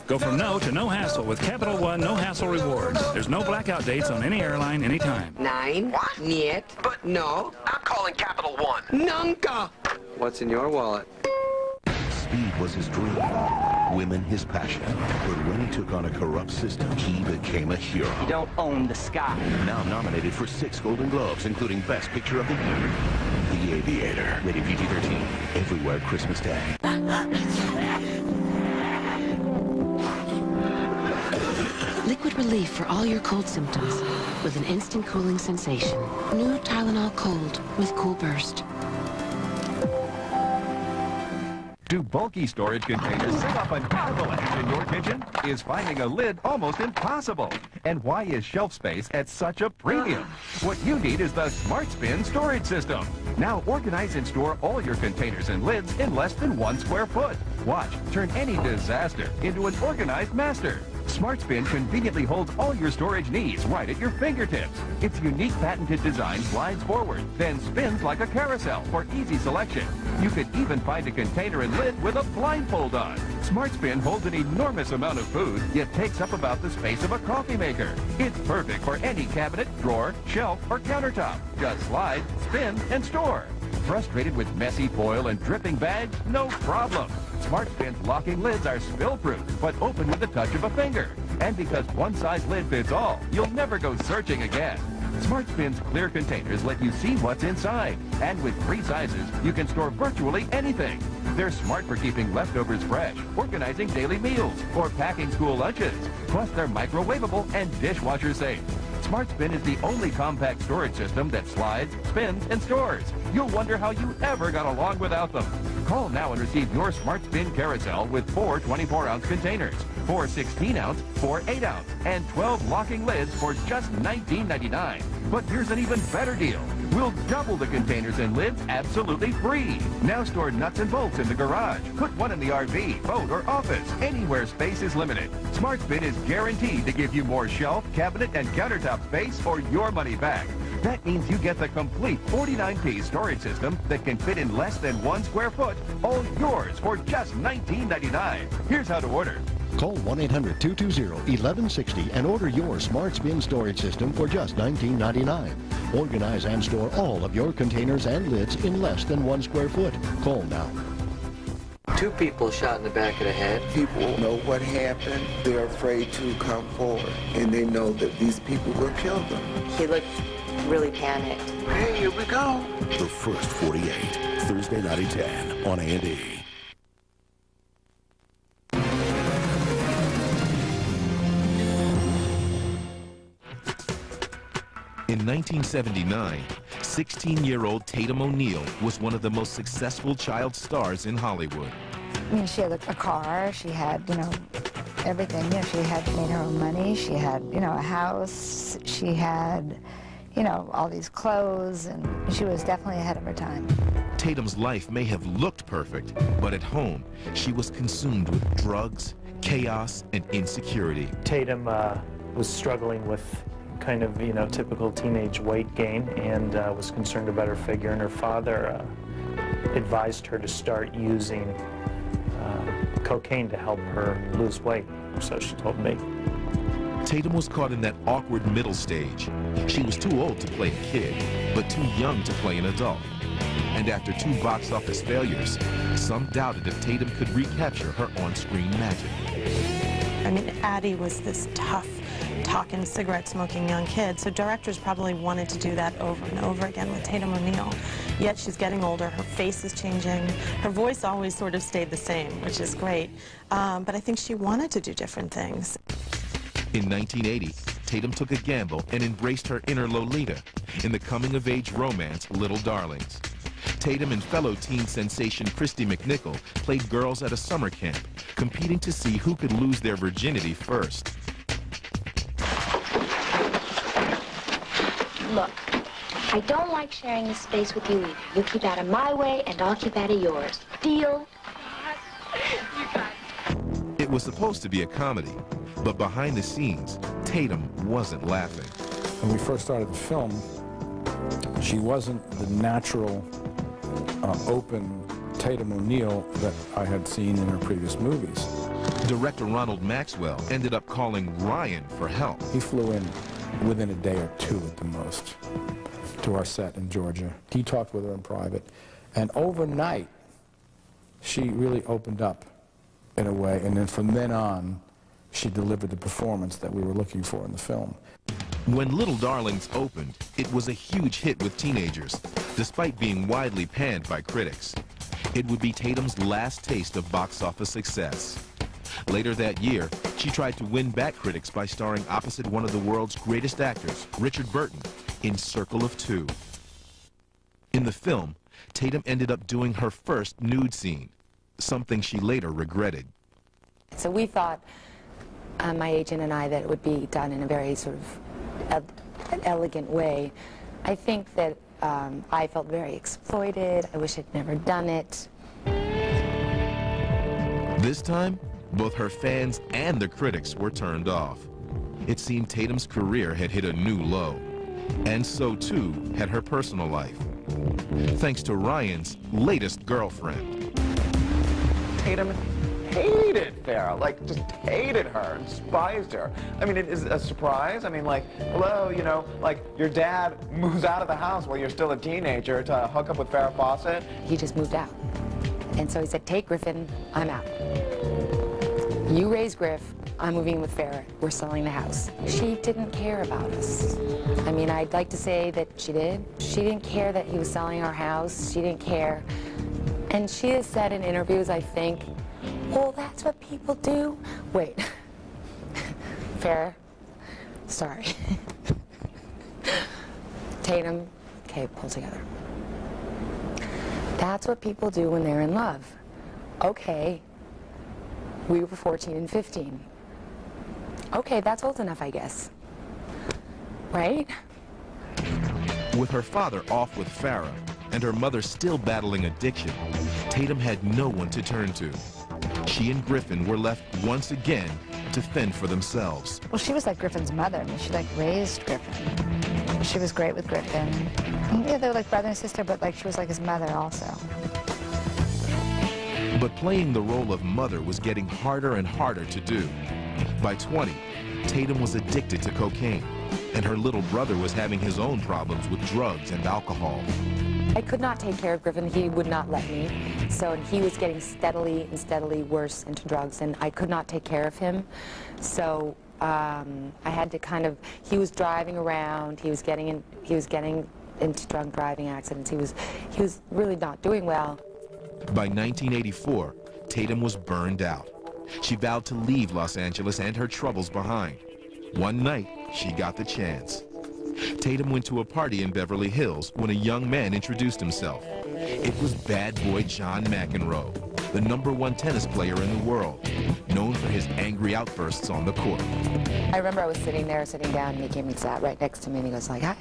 Go from no to no hassle with Capital One No Hassle Rewards. There's no blackout dates on any airline anytime.
Nine.
What?
Niet.
But
no.
I'm calling Capital One.
Nunca. What's in your wallet?
speed was his dream, women his passion. But when he took on a corrupt system, he became a hero.
You don't own the sky.
Now nominated for 6 Golden Globes, including Best Picture of the Year. The Aviator, rated PG-13, everywhere Christmas Day.
Liquid relief for all your cold symptoms with an instant cooling sensation. New Tylenol Cold with Cool Burst.
Do bulky storage containers set off an avalanche in your kitchen? Is finding a lid almost impossible? And why is shelf space at such a premium? What you need is the Smart Spin storage system. Now organize and store all your containers and lids in less than 1 square foot. Watch, turn any disaster into an organized master. Smart Spin conveniently holds all your storage needs right at your fingertips. Its unique patented design slides forward, then spins like a carousel for easy selection. You could even find a container and lid with a blindfold on. Smart Spin holds an enormous amount of food, yet takes up about the space of a coffee maker. It's perfect for any cabinet, drawer, shelf, or countertop. Just slide, spin, and store. Frustrated with messy foil and dripping bags? No problem. Smart Spin's locking lids are spill-proof, but open with the touch of a finger. And because one size lid fits all, you'll never go searching again. Smart Spin's clear containers let you see what's inside. And with 3 sizes, you can store virtually anything. They're smart for keeping leftovers fresh, organizing daily meals, or packing school lunches. Plus, they're microwavable and dishwasher safe. Smart Spin is the only compact storage system that slides, spins, and stores. You'll wonder how you ever got along without them. Call now and receive your Smart Spin carousel with 4 24-ounce containers, 4 16-ounce, 4 8-ounce, and 12 locking lids for just $19.99. But here's an even better deal. We'll double the containers and lids absolutely free. Now store nuts and bolts in the garage. Put one in the RV, boat, or office, anywhere space is limited. Smart Spin is guaranteed to give you more shelf, cabinet, and countertop space or your money back. That means you get the complete 49-piece storage system that can fit in less than 1 square foot, all yours for just $19.99. Here's how to order.
Call 1-800-220-1160 and order your Smart Spin storage system for just $19.99. Organize and store all of your containers and lids in less than 1 square foot. Call now.
2 people shot in the back of the head.
People know what happened. They're afraid to come forward, and they know that these people will kill them.
He looked really panicked.
Hey, here we go.
The First 48, Thursday night at 10 on A&E.
In 1979, 16-year-old Tatum O'Neal was one of the most successful child stars in Hollywood.
I mean, she had a car, she had, everything. She had made her own money, she had, a house, she had, all these clothes, and she was definitely ahead of her time.
Tatum's life may have looked perfect, but at home, she was consumed with drugs, chaos, and insecurity.
Tatum was struggling with kind of, typical teenage weight gain and was concerned about her figure, and her father advised her to start using cocaine to help her lose weight, so she told me.
Tatum was caught in that awkward middle stage. She was too old to play a kid, but too young to play an adult. And after 2 box office failures, some doubted if Tatum could recapture her on-screen magic.
I mean, Addie was this tough, talking, cigarette-smoking young kid, so directors probably wanted to do that over and over again with Tatum O'Neal. Yet she's getting older, her face is changing, her voice always sort of stayed the same, which is great, but I think she wanted to do different things.
In 1980, Tatum took a gamble and embraced her inner Lolita in the coming-of-age romance Little Darlings. Tatum and fellow teen sensation Christy McNichol played girls at a summer camp, competing to see who could lose their virginity first.
Look, I don't like sharing this space with you either. You keep out of my way, and I'll keep out of yours. Deal?
It was supposed to be a comedy, but behind the scenes, Tatum wasn't laughing.
When we first started the film, she wasn't the natural, open Tatum O'Neal that I had seen in her previous movies.
Director Ronald Maxwell ended up calling Ryan for help.
He flew in within a day or 2 at the most to our set in Georgia. He talked with her in private, and overnight, she really opened up in a way, and then from then on, she delivered the performance that we were looking for in the film.
When Little Darlings opened, it was a huge hit with teenagers, despite being widely panned by critics. It would be Tatum's last taste of box office success. Later that year, she tried to win back critics by starring opposite one of the world's greatest actors, Richard Burton, in Circle of Two. In the film, Tatum ended up doing her first nude scene. something she later regretted.
So we thought, my agent and I, that it would be done in a very sort of elegant way. I think that I felt very exploited. I wish I'd never done it.
This time, both her fans and the critics were turned off. It seemed Tatum's career had hit a new low, and so too had her personal life, thanks to Ryan's latest girlfriend.
Tatum hated Farrah, like just hated her, despised her. I mean, it is a surprise. I mean, like, hello, you know, like your dad moves out of the house while you're still a teenager to hook up with Farrah Fawcett.
He just moved out. And so he said, take Griffin, I'm out. You raise Griff, I'm moving with Farrah, we're selling the house. She didn't care about us. I mean, I'd like to say that she did. She didn't care that he was selling our house. She didn't care. And she has said in interviews, I think, well, that's what people do. Wait, Farrah, sorry. Tatum, okay, pull together. That's what people do when they're in love. Okay, we were 14 and 15. Okay, that's old enough, I guess. Right?
With her father off with Farrah and her mother still battling addiction, Tatum had no one to turn to. She and Griffin were left once again to fend for themselves.
Well, she was like Griffin's mother. I mean, she like raised Griffin. She was great with Griffin. Yeah, they were like brother and sister, but like she was like his mother also.
But playing the role of mother was getting harder and harder to do. By 20, Tatum was addicted to cocaine, and her little brother was having his own problems with drugs and alcohol.
I could not take care of Griffin. He would not let me. So he was getting steadily and steadily worse into drugs, and I could not take care of him. So I had to kind of, he was driving around, he was getting into drunk driving accidents. He was really not doing well.
By 1984, Tatum was burned out. She vowed to leave Los Angeles and her troubles behind. One night, she got the chance. Tatum went to a party in Beverly Hills when a young man introduced himself. It was bad boy John McEnroe, the #1 tennis player in the world, known for his angry outbursts on the court.
I remember I was sitting down, and he came and sat right next to me, and he goes like, hi.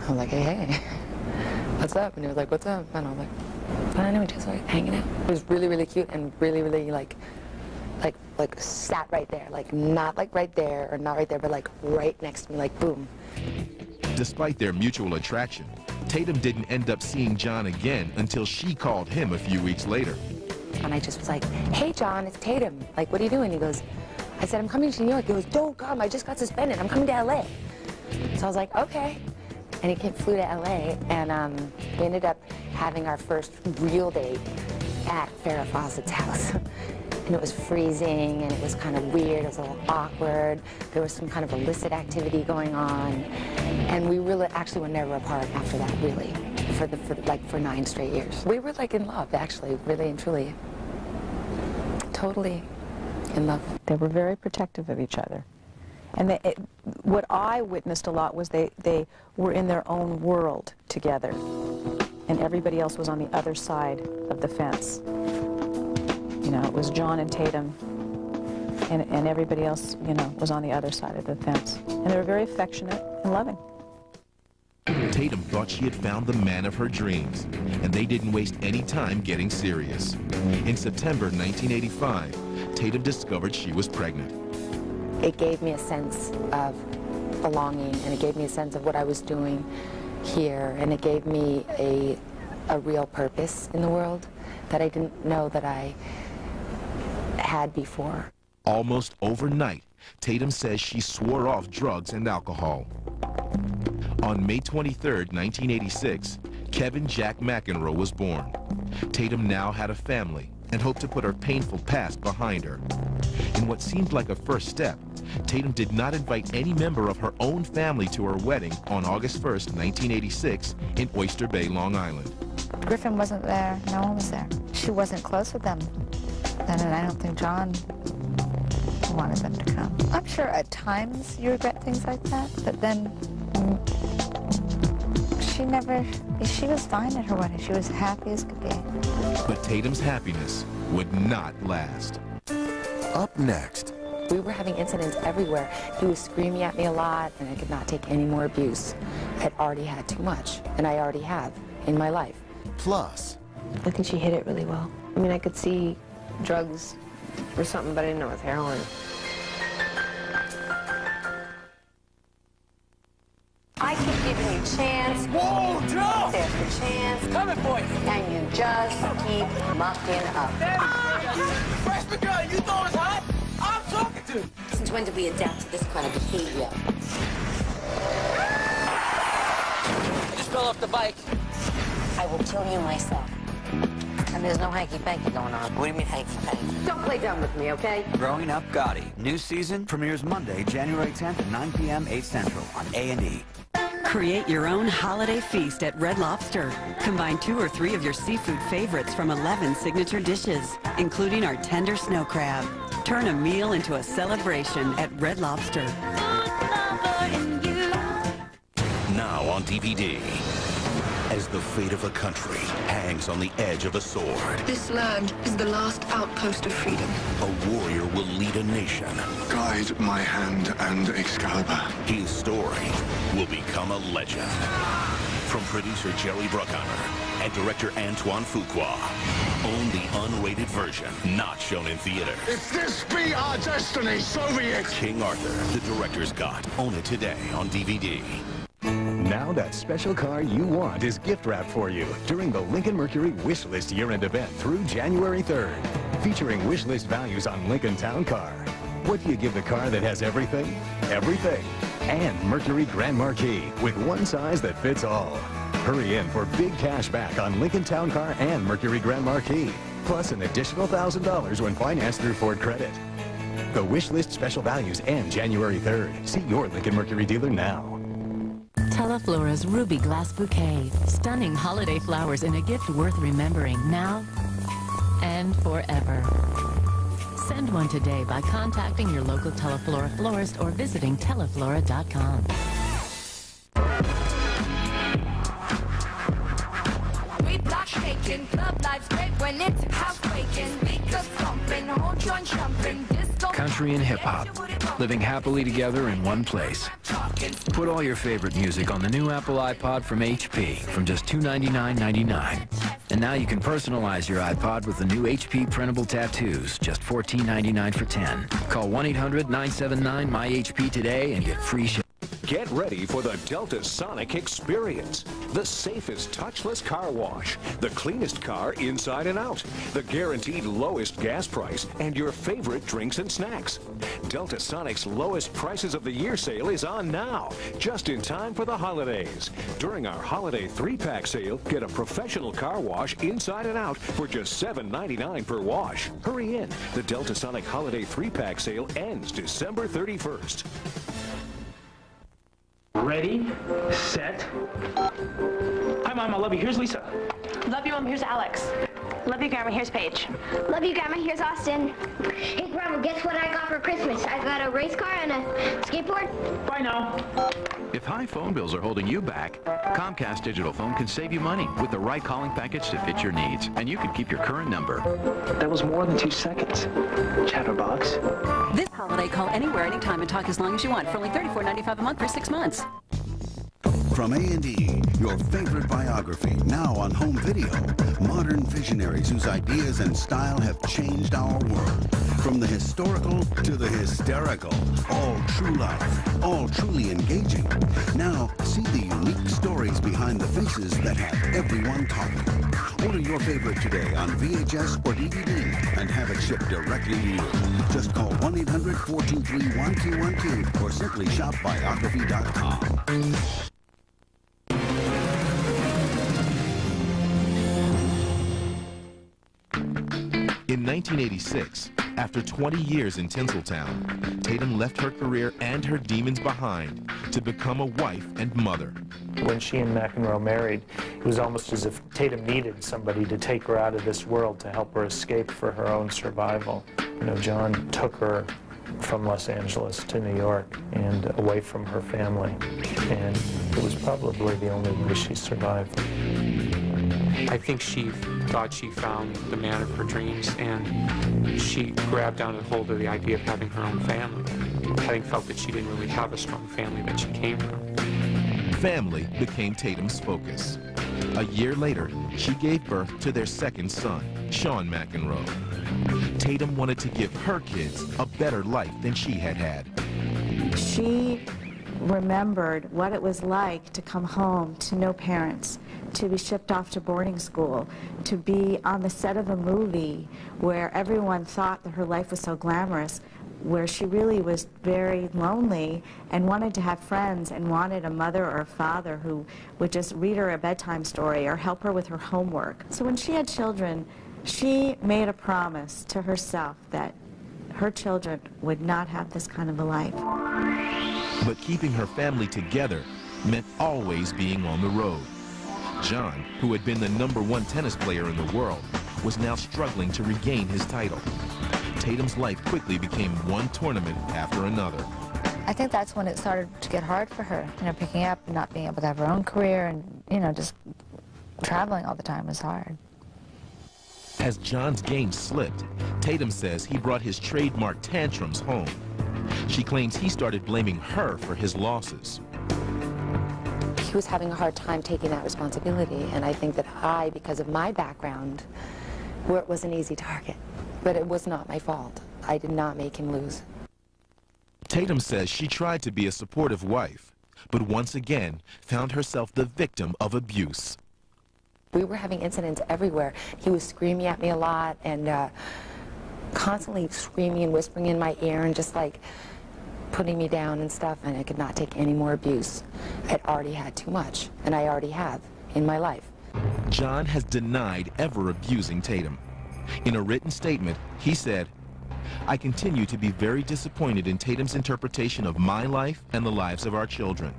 I'm like, hey, what's up? And he was like, what's up? And I'm like, I know, just like hanging out. It was really, really cute and really, really like sat right there, like not like right there or not right there, but like right next to me, like boom.
Despite their mutual attraction, Tatum didn't end up seeing John again until she called him a few weeks later.
And I just was like, hey John, it's Tatum. Like, what are you doing? He goes, I said, I'm coming to New York. He goes, don't come, I just got suspended. I'm coming to LA. So I was like, okay. And he flew to LA, and we ended up having our first real date at Farrah Fawcett's house. And it was freezing, and it was kind of weird, it was a little awkward. There was some kind of illicit activity going on. And we really, actually were never apart after that, really, for 9 straight years. We were like in love, actually, really and truly. Totally in love.
They were very protective of each other. And what I witnessed a lot was they were in their own world together, and everybody else was on the other side of the fence. You know, it was John and Tatum, and everybody else, you know, was on the other side of the fence. And they were very affectionate and loving.
Tatum thought she had found the man of her dreams, and they didn't waste any time getting serious. In September 1985, Tatum discovered she was pregnant.
It gave me a sense of belonging, and it gave me a sense of what I was doing here, and it gave me a real purpose in the world that I didn't know that I had before.
Almost overnight, Tatum says she swore off drugs and alcohol. On May 23, 1986, Kevin Jack McEnroe was born. Tatum now had a family and hoped to put her painful past behind her. In what seemed like a first step, Tatum did not invite any member of her own family to her wedding on August 1st, 1986 in Oyster Bay, Long Island.
Griffin wasn't there. No one was there. She wasn't close with them. And I don't think John wanted them to come. I'm sure at times you regret things like that, but then she was fine at her wedding. She was happy as could be.
But Tatum's happiness would not last.
Up next.
We were having incidents everywhere. He was screaming at me a lot, and I could not take any more abuse. I had already had too much, and I already have in my life.
Plus.
I think she hid it really well. I mean, I could see drugs or something, but I didn't know it was heroin.
I keep giving you chance. Whoa, Joe! After chance. Coming for you. And you just keep mucking up.
Freshman girl, you thought it was hot? I'm talking to.
Since when did we adapt to this kind of behavior?
I just fell off the bike.
I will kill you myself. And there's no hanky-panky going on.
What do you mean hanky-panky?
Don't play dumb with me, okay?
Growing Up Gotti. New season premieres Monday, January 10th at 9 p.m. 8 Central on A&E.
Create your own holiday feast at Red Lobster. Combine 2 or 3 of your seafood favorites from 11 signature dishes, including our tender snow crab. Turn a meal into a celebration at Red Lobster.
Now on DVD. As the fate of a country hangs on the edge of a sword,
This land is the last outpost of freedom.
a warrior will lead a nation.
Guide my hand and Excalibur.
His story will become a legend. From producer Jerry Bruckheimer and director Antoine Fuqua. Own the unrated version, not shown in theaters.
If this be our destiny, so be it.
King Arthur, the director's cut. Own it today on DVD.
Now that special car you want is gift wrapped for you during the Lincoln Mercury Wishlist year-end event through January 3rd. Featuring wishlist values on Lincoln Town Car. What do you give the car that has everything? Everything. And Mercury Grand Marquis with one size that fits all. Hurry in for big cash back on Lincoln Town Car and Mercury Grand Marquis. Plus an additional $1,000 when financed through Ford Credit. The Wishlist special values end January 3rd. See your Lincoln Mercury dealer now.
Teleflora's Ruby Glass Bouquet. Stunning holiday flowers in a gift worth remembering now and forever. Send one today by contacting your local Teleflora florist or visiting teleflora.com.
We block shaking, club life's great when it's housebreaking. Speakers thumping, whole joint jumping, disco.
Country and hip-hop, living happily together in one place. Put all your favorite music on the new Apple iPod from HP from just $299.99. And now you can personalize your iPod with the new HP printable tattoos, just $14.99 for 10. Call 1-800-979-MyHP today and get free shipping.
Get ready for the Delta Sonic experience. The safest touchless car wash. The cleanest car inside and out. The guaranteed lowest gas price and your favorite drinks and snacks. Delta Sonic's lowest prices of the year sale is on now, just in time for the holidays. During our holiday 3-pack sale, get a professional car wash inside and out for just $7.99 per wash. Hurry in. The Delta Sonic holiday 3-pack sale ends December 31st.
Ready, set. Hi, Mom. I love you. Here's Lisa.
Love you, Mom. Here's Alex. Love you, Grandma. Here's Paige.
Love you, Grandma. Here's Austin. Hey, Grandma, guess what I got for Christmas? I got a race car and a skateboard.
Bye now.
If high phone bills are holding you back, Comcast Digital Phone can save you money with the right calling package to fit your needs. And you can keep your current number.
That was more than 2 seconds. Chatterbox.
This holiday, call anywhere, anytime, and talk as long as you want for only $34.95 a month for 6 months.
From A&E, your favorite biography, now on home video. Modern visionaries whose ideas and style have changed our world. From the historical to the hysterical. All true life, all truly engaging. Now, see the unique stories behind the faces that have everyone talking. Order your favorite today on VHS or DVD and have it shipped directly to you. Just call 1-800-423-1212 or simply shop biography.com.
In 1986, after 20 years in Tinseltown, Tatum left her career and her demons behind to become a wife and mother.
When she and McEnroe married, it was almost as if Tatum needed somebody to take her out of this world to help her escape for her own survival. You know, John took her from Los Angeles to New York and away from her family. And it was probably the only way she survived.
I think she thought she found the man of her dreams, and she grabbed on and hold of the idea of having her own family, having felt that she didn't really have a strong family that she came from.
Family became Tatum's focus. A year later, she gave birth to their second son, Sean McEnroe. Tatum wanted to give her kids a better life than she had had.
She remembered what it was like to come home to no parents, to be shipped off to boarding school, to be on the set of a movie where everyone thought that her life was so glamorous, where she really was very lonely and wanted to have friends and wanted a mother or a father who would just read her a bedtime story or help her with her homework. So when she had children, she made a promise to herself that her children would not have this kind of a life.
But keeping her family together meant always being on the road. John, who had been the #1 tennis player in the world, was now struggling to regain his title. Tatum's life quickly became one tournament after another.
I think that's when it started to get hard for her. You know, picking up and not being able to have her own career and, you know, just traveling all the time was hard.
As John's game slipped, Tatum says he brought his trademark tantrums home. She claims he started blaming her for his losses.
He was having a hard time taking that responsibility, and I think that I, because of my background, was an easy target. But it was not my fault. I did not make him lose.
Tatum says she tried to be a supportive wife, but once again found herself the victim of abuse.
We were having incidents everywhere. He was screaming at me a lot and constantly screaming and whispering in my ear and just like putting me down and stuff, and I could not take any more abuse. I'd already had too much, and I already have in my life.
John has denied ever abusing Tatum. In a written statement, he said, "I continue to be very disappointed in Tatum's interpretation of my life and the lives of our children.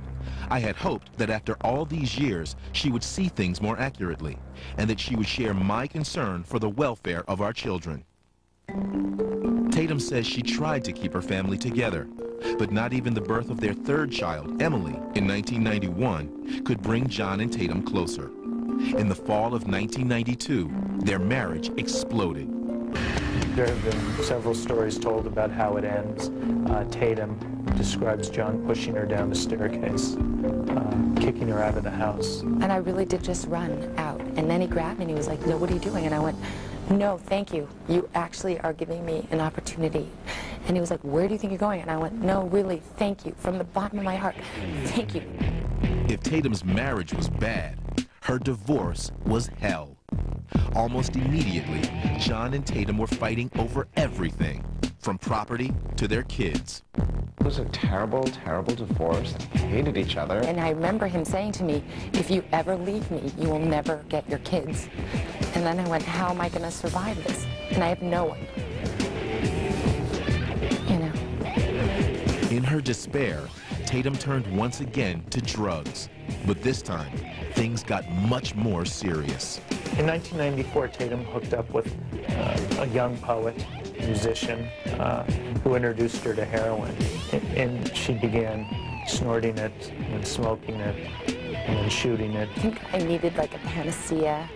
I had hoped that after all these years, she would see things more accurately, and that she would share my concern for the welfare of our children." Tatum says she tried to keep her family together, but not even the birth of their third child, Emily, in 1991, could bring John and Tatum closer. In the fall of 1992, their marriage exploded.
There have been several stories told about how it ends. Tatum describes John pushing her down the staircase, kicking her out of the house.
And I really did just run out. And then he grabbed me and he was like, "No, what are you doing?" And I went, "No, thank you. You actually are giving me an opportunity." And he was like, "Where do you think you're going?" And I went, "No, really, thank you. From the bottom of my heart, thank you."
If Tatum's marriage was bad, her divorce was hell. Almost immediately, John and Tatum were fighting over everything, from property to their kids.
It was a terrible, terrible divorce. They hated each other.
And I remember him saying to me, "If you ever leave me, you will never get your kids." And then I went, how am I going to survive this? And I have no one. You know.
In her despair, Tatum turned once again to drugs. But this time, things got much more serious.
In 1994, Tatum hooked up with a young poet, musician, who introduced her to heroin. And she began snorting it and smoking it and then shooting it.
I think I needed like a panacea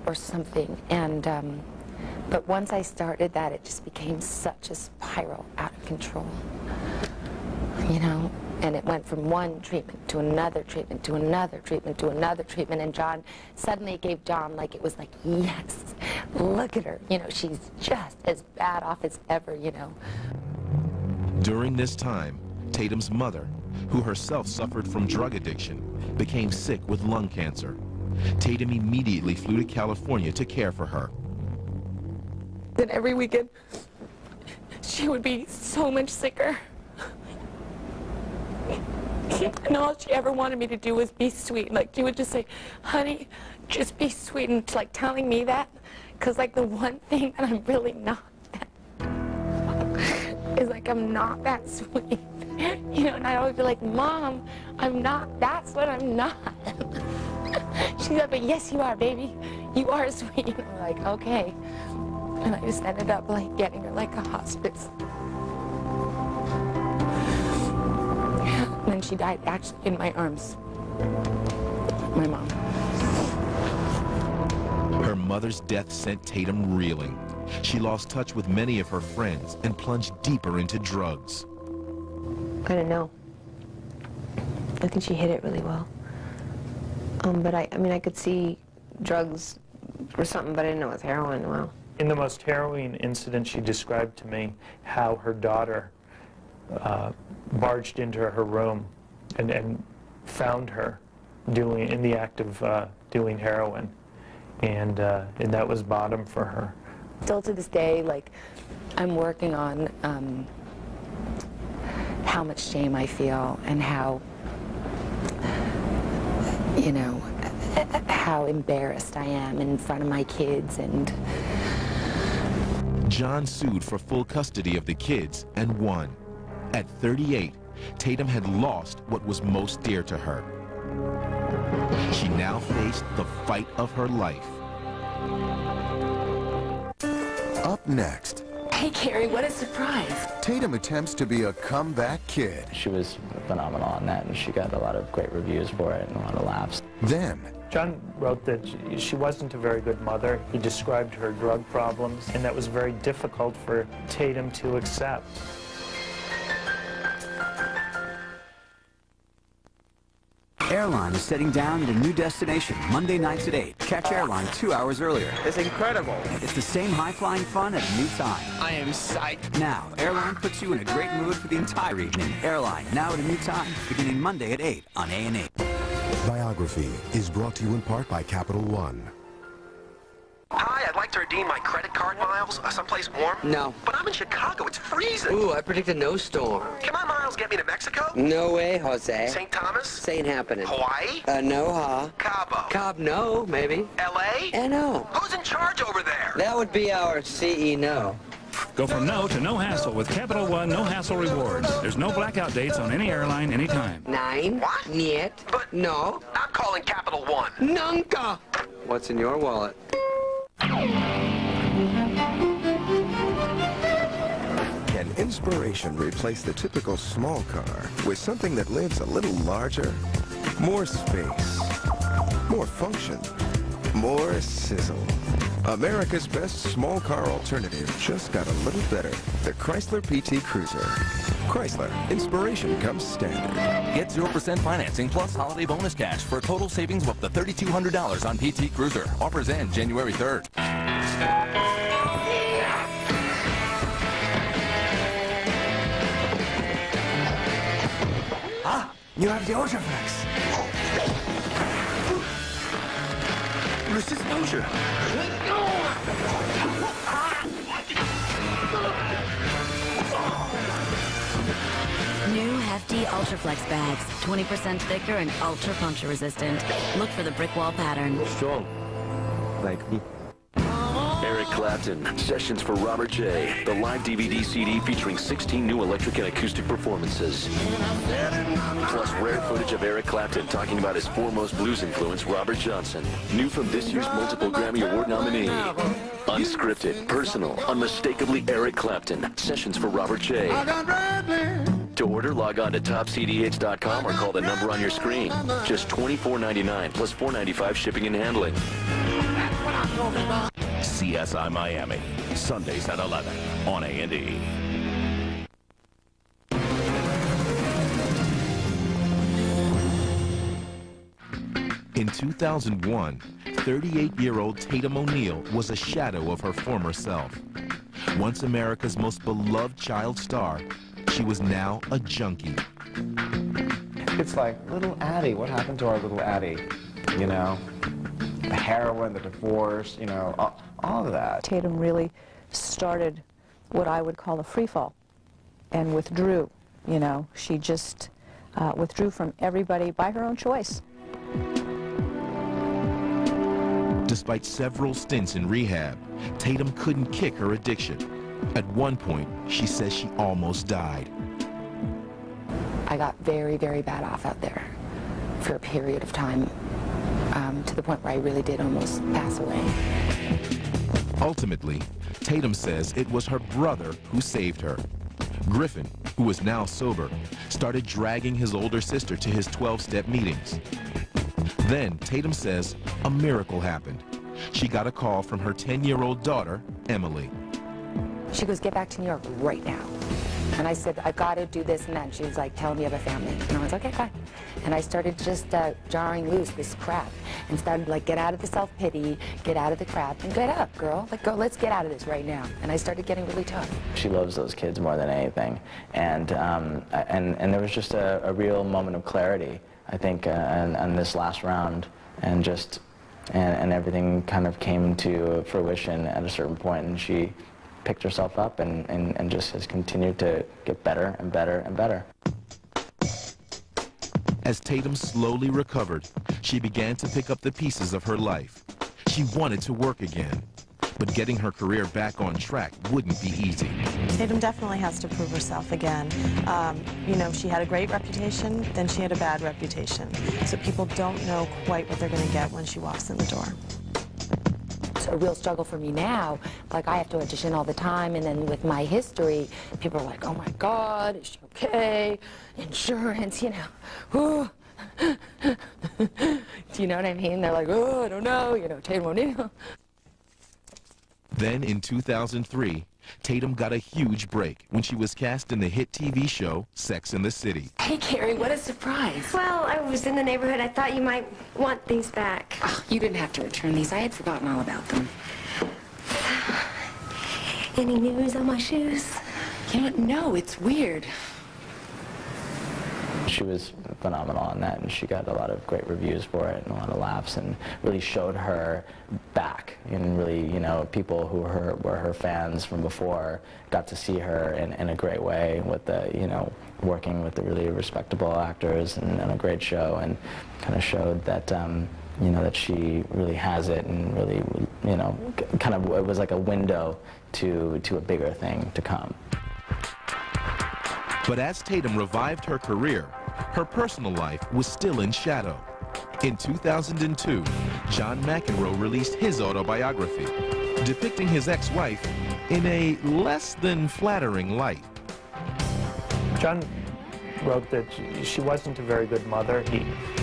or something. And but once I started that, it just became such a spiral out of control. You know? And it went from one treatment to another treatment to another treatment to another treatment. And John, suddenly it gave John, like, it was like, yes, look at her. You know, she's just as bad off as ever, you know.
During this time, Tatum's mother, who herself suffered from drug addiction, became sick with lung cancer. Tatum immediately flew to California to care for her.
Then every weekend, she would be so much sicker. And all she ever wanted me to do was be sweet. Like, she would just say, "Honey, just be sweet," and like telling me that, because like the one thing that I'm really not is like I'm not that sweet. You know, and I'd always be like, "Mom, I'm not, that's what I'm not." She's like, "But yes, you are, baby. You are sweet." I'm like, okay. And I just ended up like getting her like a hospice. And then she died actually in my arms. My mom.
Her mother's death sent Tatum reeling. She lost touch with many of her friends and plunged deeper into drugs.
I don't know. I think she hid it really well. But I mean, I could see drugs or something, but I didn't know it was heroin. Wow.
In the most harrowing incident, she described to me how her daughter barged into her room and found her in the act of doing heroin, and that was bottom for her.
Still to this day, like, I'm working on how much shame I feel and how, you know, how embarrassed I am in front of my kids. And
John sued for full custody of the kids and won. At 38, Tatum had lost what was most dear to her. She now faced the fight of her life.
Up next.
Hey, Carrie, what a surprise.
Tatum attempts to be a comeback kid.
She was phenomenal on that, and she got a lot of great reviews for it and a lot of laughs.
Then,
John wrote that she wasn't a very good mother. He described her drug problems, and that was very difficult for Tatum to accept.
Airline is setting down at a new destination Monday nights at 8. Catch Airline 2 hours earlier.
It's incredible.
It's the same high-flying fun at a new time.
I am psyched.
Now, Airline puts you in a great mood for the entire evening. Airline, now at a new time, beginning Monday at 8 on A&E.
Biography is brought to you in part by Capital One.
Hi, I'd like to redeem my credit card miles someplace warm.
No.
But I'm in Chicago. It's freezing.
Ooh, I predict a no storm.
Can my miles get me to Mexico?
No way, Jose.
St. Thomas?
Saint happening.
Hawaii?
No, huh?
Cabo?
Cobb, no, maybe.
L.A.?
No.
Who's in charge over there?
That would be our CEO.
Go from no to no hassle with Capital One No Hassle Rewards. There's no blackout dates on any airline anytime.
9.
What?
Niet.
But
no.
I'm calling Capital One.
Nunca. What's in your wallet?
Can inspiration replace the typical small car with something that lives a little larger? More space, more function, more sizzle. America's best small car alternative just got a little better. The Chrysler PT Cruiser. Chrysler, inspiration comes standard.
Get 0% financing plus holiday bonus cash for a total savings of up to $3,200 on PT Cruiser. Offers end January 3rd.
Ah, you have the Ultraflex.
Resist nausea.
New hefty Ultraflex bags, 20% thicker and ultra puncture resistant. Look for the brick wall pattern.
Strong. Like me. Eric Clapton, Sessions for Robert J. The live DVD CD featuring 16 new electric and acoustic performances. Plus rare footage of Eric Clapton talking about his foremost blues influence, Robert Johnson. New from this year's multiple Grammy Award nominee. Unscripted, personal, unmistakably Eric Clapton. Sessions for Robert J. To order, log on to topcdh.com or call the number on your screen. Just $24.99 plus $4.95 shipping and handling.
CSI Miami, Sundays at 11 on A&E.
In 2001, 38-year-old Tatum O'Neal was a shadow of her former self. Once America's most beloved child star, she was now a junkie.
It's like, little Addie, what happened to our little Addie? You know, the heroin, the divorce, you know, all of that.
Tatum really started what I would call a free fall and withdrew. You know, she just withdrew from everybody by her own choice.
Despite several stints in rehab, Tatum couldn't kick her addiction. At one point, she says she almost died.
I got very, very bad off out there for a period of time, to the point where I really did almost pass away.
Ultimately, Tatum says it was her brother who saved her. Griffin, who was now sober, started dragging his older sister to his 12-step meetings. Then, Tatum says, a miracle happened. She got a call from her 10-year-old daughter, Emily.
She goes, get back to New York right now. And I said, I've got to do this and that. And she was like, telling me of a family. And I was like, okay, fine. And I started just jarring loose this crap and started like, get out of the self-pity, get out of the crap, and get up, girl. Like, go, let's get out of this right now. And I started getting really tough.
She loves those kids more than anything. And there was just a real moment of clarity, I think, on this last round. And just, and everything kind of came to fruition at a certain point. And she picked herself up and just has continued to get better and better and better.
As Tatum slowly recovered, she began to pick up the pieces of her life. She wanted to work again, but getting her career back on track wouldn't be easy.
Tatum definitely has to prove herself again. You know, she had a great reputation, then she had a bad reputation. So people don't know quite what they're going to get when she walks in the door.
It's a real struggle for me now. Like, I have to audition all the time, and then with my history, people are like, oh my God, is she okay? Insurance, you know. Do you know what I mean? They're like, oh, I don't know, you know, Tatum O'Neal.
Then in 2003, Tatum got a huge break when she was cast in the hit TV show Sex and the City.
Hey, Carrie, what a surprise. Well, I was in the neighborhood. I thought you might want these back.
Oh, you didn't have to return these. I had forgotten all about them.
Any news on my shoes?
You know what? No, it's weird.
She was phenomenal on that, and she got a lot of great reviews for it and a lot of laughs, and really showed her back. And really, you know, people who were her fans from before got to see her in a great way with the, you know, working with the really respectable actors and a great show, and kind of showed that, you know, that she really has it, and really, you know, kind of, it was like a window to a bigger thing to come.
But as Tatum revived her career, her personal life was still in shadow. In 2002, John McEnroe released his autobiography, depicting his ex-wife in a less than flattering light.
John wrote that she wasn't a very good mother.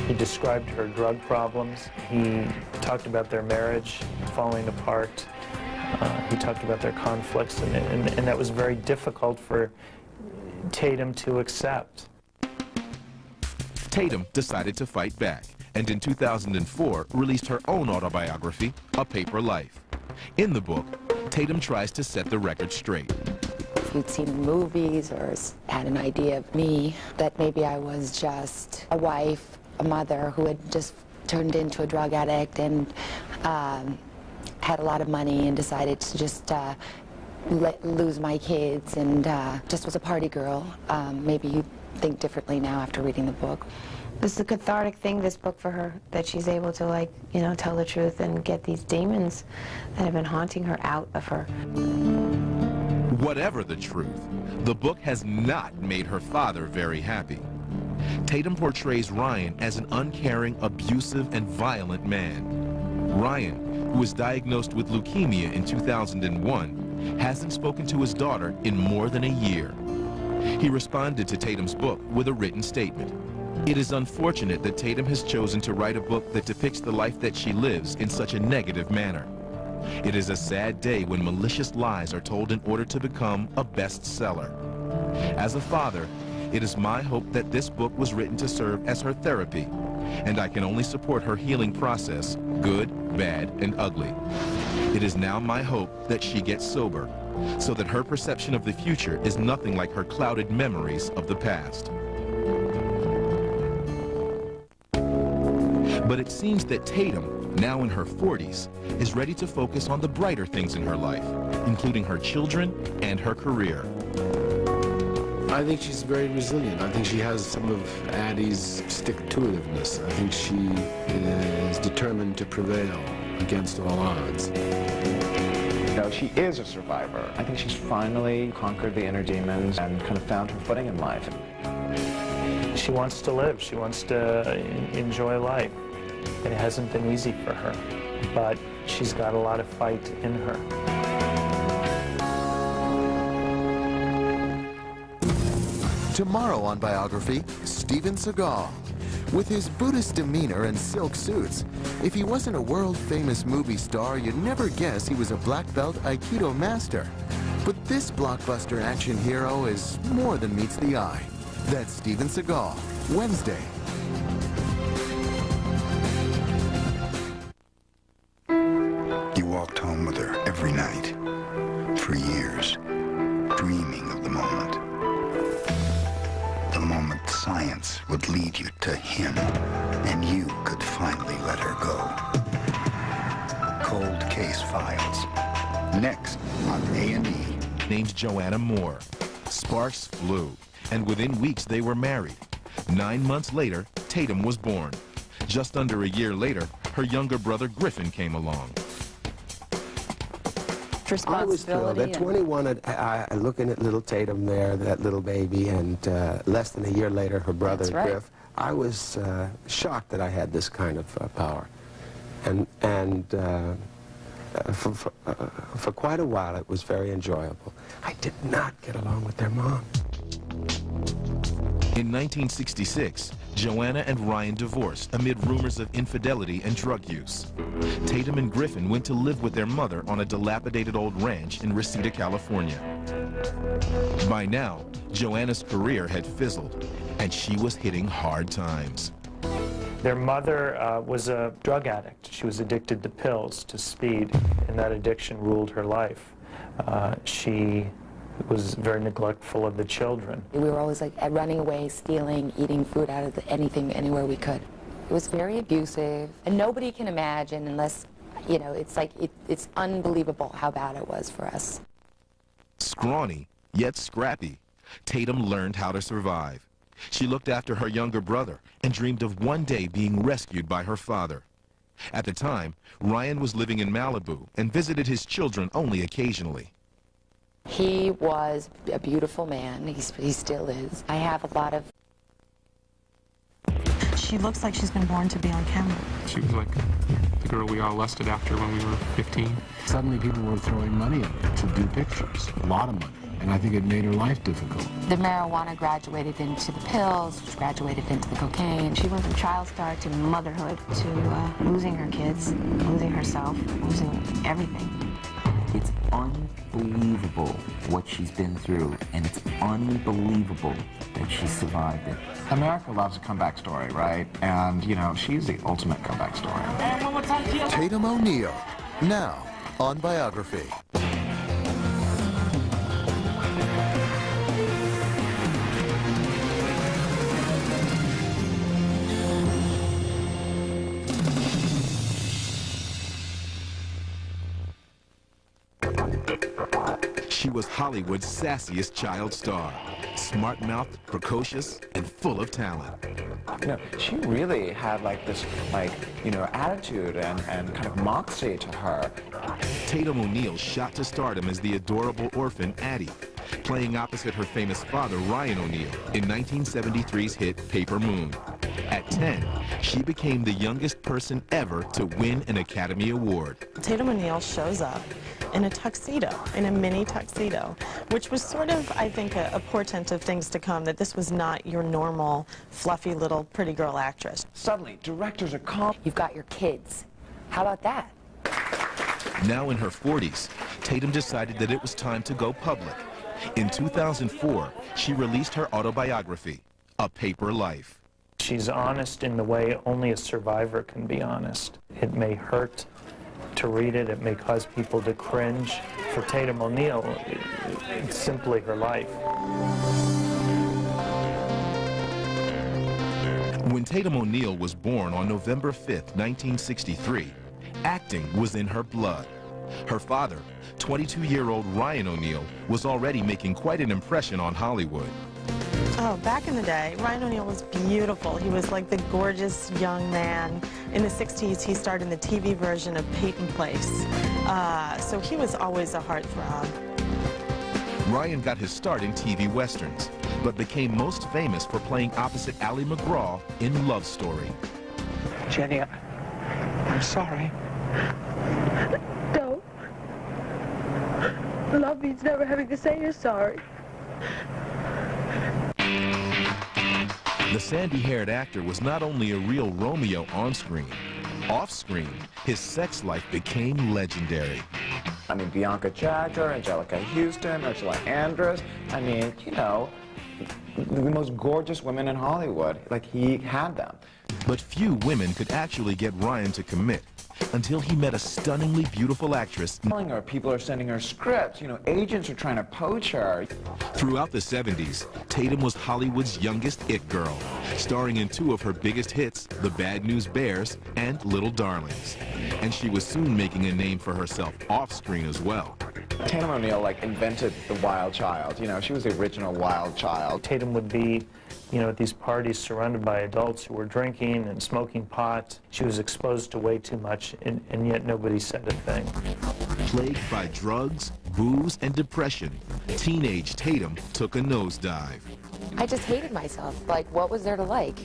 He described her drug problems. He talked about their marriage falling apart. He talked about their conflicts, and that was very difficult for Tatum to accept.
Tatum decided to fight back, and in 2004 released her own autobiography, A Paper Life. In the book, Tatum tries to set the record straight.
If you'd seen movies or had an idea of me, that maybe I was just a wife, a mother who had just turned into a drug addict and had a lot of money and decided to just lose my kids and just was a party girl. Maybe you think differently now after reading the book.
This is a cathartic thing, this book, for her, that she's able to, like, you know, tell the truth and get these demons that have been haunting her out of her.
Whatever the truth, the book has not made her father very happy. Tatum portrays Ryan as an uncaring, abusive, and violent man. Ryan, who was diagnosed with leukemia in 2001, hasn't spoken to his daughter in more than a year. He responded to Tatum's book with a written statement. It is unfortunate that Tatum has chosen to write a book that depicts the life that she lives in such a negative manner. It is a sad day when malicious lies are told in order to become a bestseller. As a father, it is my hope that this book was written to serve as her therapy, and I can only support her healing process, good, bad, and ugly. It is now my hope that she gets sober, so that her perception of the future is nothing like her clouded memories of the past. But it seems that Tatum, now in her 40s, is ready to focus on the brighter things in her life, including her children and her career.
I think she's very resilient. I think she has some of Addie's stick-to-itiveness. I think she is determined to prevail against all odds.
You know, she is a survivor. I think she's finally conquered the inner demons and kind of found her footing in life.
She wants to live. She wants to enjoy life. It hasn't been easy for her, but she's got a lot of fight in her.
Tomorrow on Biography, Steven Seagal. With his Buddhist demeanor and silk suits, if he wasn't a world-famous movie star, you'd never guess he was a black belt Aikido master. But this blockbuster action hero is more than meets the eye. That's Steven Seagal, Wednesday.
You walked home with her every night, for years, dreaming of the moment. The moment science would lead you to him, and you could finally let her go. Cold Case Files. Next on A&E.
Named Joanna Moore. Sparks flew, and within weeks they were married. 9 months later, Tatum was born. Just under a year later, her younger brother Griffin came along.
I was thrilled. At 21, looking at little Tatum there, that little baby, and less than a year later, her brother Griff, I was shocked that I had this kind of power. And for quite a while, it was very enjoyable. I did not get along with their mom.
In 1966, Joanna and Ryan divorced amid rumors of infidelity and drug use. Tatum and Griffin went to live with their mother on a dilapidated old ranch in Reseda, California. By now, Joanna's career had fizzled, and she was hitting hard times.
Their mother was a drug addict. She was addicted to pills, to speed, and that addiction ruled her life. She was very neglectful of the children.
We were always like running away, stealing, eating food out of anything, anywhere we could. It was very abusive, and nobody can imagine unless, you know, it's like, it's unbelievable how bad it was for us.
Scrawny, yet scrappy, Tatum learned how to survive. She looked after her younger brother and dreamed of one day being rescued by her father. At the time, Ryan was living in Malibu and visited his children only occasionally.
He was a beautiful man. He still is. I have a lot of...
She looks like she's been born to be on camera.
She was like the girl we all lusted after when we were 15.
Suddenly people were throwing money at her to do pictures, a lot of money. And I think it made her life difficult.
The marijuana graduated into the pills, which graduated into the cocaine.
She went from child star to motherhood to losing her kids, losing herself, losing everything.
It's unbelievable what she's been through, and it's unbelievable that she survived it.
America loves a comeback story, right? And, you know, she's the ultimate comeback story.
Tatum O'Neal, now on Biography.
She was Hollywood's sassiest child star. Smart-mouthed, precocious, and full of talent.
You know, she really had like this, you know, attitude and kind of moxie to her.
Tatum O'Neal shot to stardom as the adorable orphan Addie, playing opposite her famous father, Ryan O'Neal, in 1973's hit Paper Moon. At 10, she became the youngest person ever to win an Academy Award.
Tatum O'Neal shows up in a tuxedo, in a mini tuxedo, which was sort of, I think, a portent of things to come, that this was not your normal, fluffy little pretty girl actress.
Suddenly, directors are calm.
You've got your kids. How about that?
Now in her 40s, Tatum decided that it was time to go public. In 2004, she released her autobiography, A Paper Life.
She's honest in the way only a survivor can be honest. It may hurt to read it, it may cause people to cringe. For Tatum O'Neal, it's simply her life.
When Tatum O'Neal was born on November 5th, 1963, acting was in her blood. Her father, 22-year-old Ryan O'Neal, was already making quite an impression on Hollywood.
Oh, back in the day, Ryan O'Neal was beautiful. He was like the gorgeous young man. In the 60s, he starred in the TV version of Peyton Place. So he was always a heartthrob.
Ryan got his start in TV westerns, but became most famous for playing opposite Ally McGraw in Love Story.
Jenny, I'm sorry.
Don't. Love means never having to say you're sorry.
The sandy-haired actor was not only a real Romeo on screen, off-screen, his sex life became legendary.
I mean, Bianca Jagger, Angelica Houston, Ursula Andress, I mean, you know, the most gorgeous women in Hollywood. Like, he had them.
But few women could actually get Ryan to commit until he met a stunningly beautiful actress.
People are sending her scripts, you know, agents are trying to poach her.
Throughout the 70s, Tatum was Hollywood's youngest it girl, starring in 2 of her biggest hits, The Bad News Bears and Little Darlings. And she was soon making a name for herself off-screen as well.
Tatum O'Neal, like, invented the wild child. You know, she was the original wild child.
Tatum would be, you know, at these parties surrounded by adults who were drinking and smoking pot. She was exposed to way too much, and yet nobody said a thing.
Plagued by drugs, booze, and depression, teenage Tatum took a nosedive.
I just hated myself. Like, what was there to like?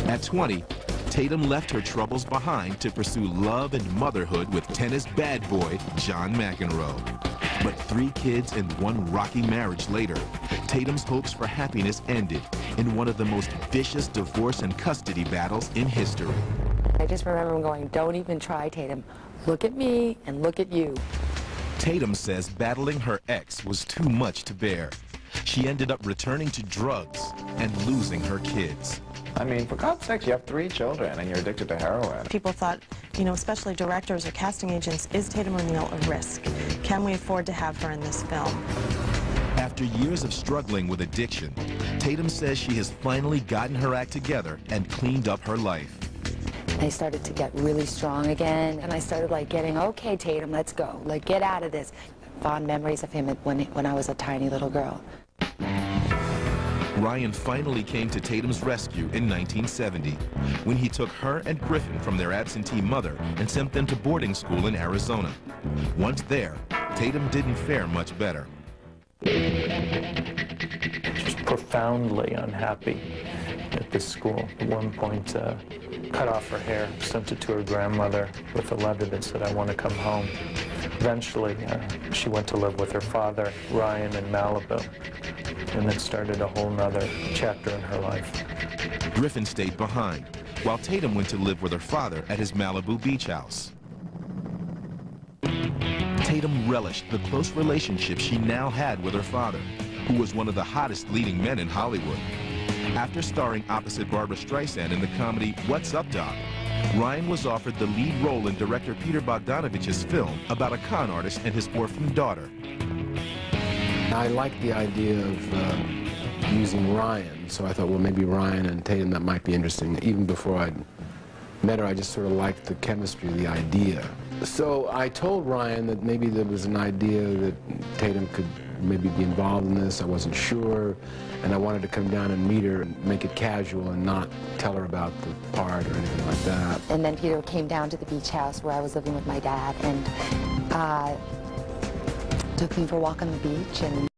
At 20, Tatum left her troubles behind to pursue love and motherhood with tennis bad boy John McEnroe. But 3 kids and 1 rocky marriage later, Tatum's hopes for happiness ended in one of the most vicious divorce and custody battles in history.
I just remember him going, "Don't even try, Tatum. Look at me and look at you."
Tatum says battling her ex was too much to bear. She ended up returning to drugs and losing her kids.
I mean, for God's sakes, you have 3 children and you're addicted to heroin.
People thought, you know, especially directors or casting agents, is Tatum O'Neal a risk? Can we afford to have her in this film?
After years of struggling with addiction, Tatum says she has finally gotten her act together and cleaned up her life.
I started to get really strong again, and I started like getting, okay, Tatum, let's go. Like, get out of this. Fond memories of him when I was a tiny little girl.
Ryan finally came to Tatum's rescue in 1970 when he took her and Griffin from their absentee mother and sent them to boarding school in Arizona. Once there, Tatum didn't fare much better.
Just profoundly unhappy at this school. At one point, cut off her hair, sent it to her grandmother with a letter that said, "I want to come home." Eventually, she went to live with her father, Ryan, in Malibu. And it started a whole nother chapter in her life.
Griffin stayed behind, while Tatum went to live with her father at his Malibu beach house. Tatum relished the close relationship she now had with her father, who was one of the hottest leading men in Hollywood. After starring opposite Barbra Streisand in the comedy What's Up, Doc?, Ryan was offered the lead role in director Peter Bogdanovich's film about a con artist and his orphaned daughter.
I liked the idea of using Ryan, so I thought, well, maybe Ryan and Tatum, that might be interesting. Even before I'd met her, I just sort of liked the chemistry, the idea. So I told Ryan that maybe there was an idea that Tatum could maybe be involved in this. I wasn't sure, and I wanted to come down and meet her and make it casual and not tell her about the part or anything like that.
And then Peter came down to the beach house where I was living with my dad and took me for a walk on the beach. And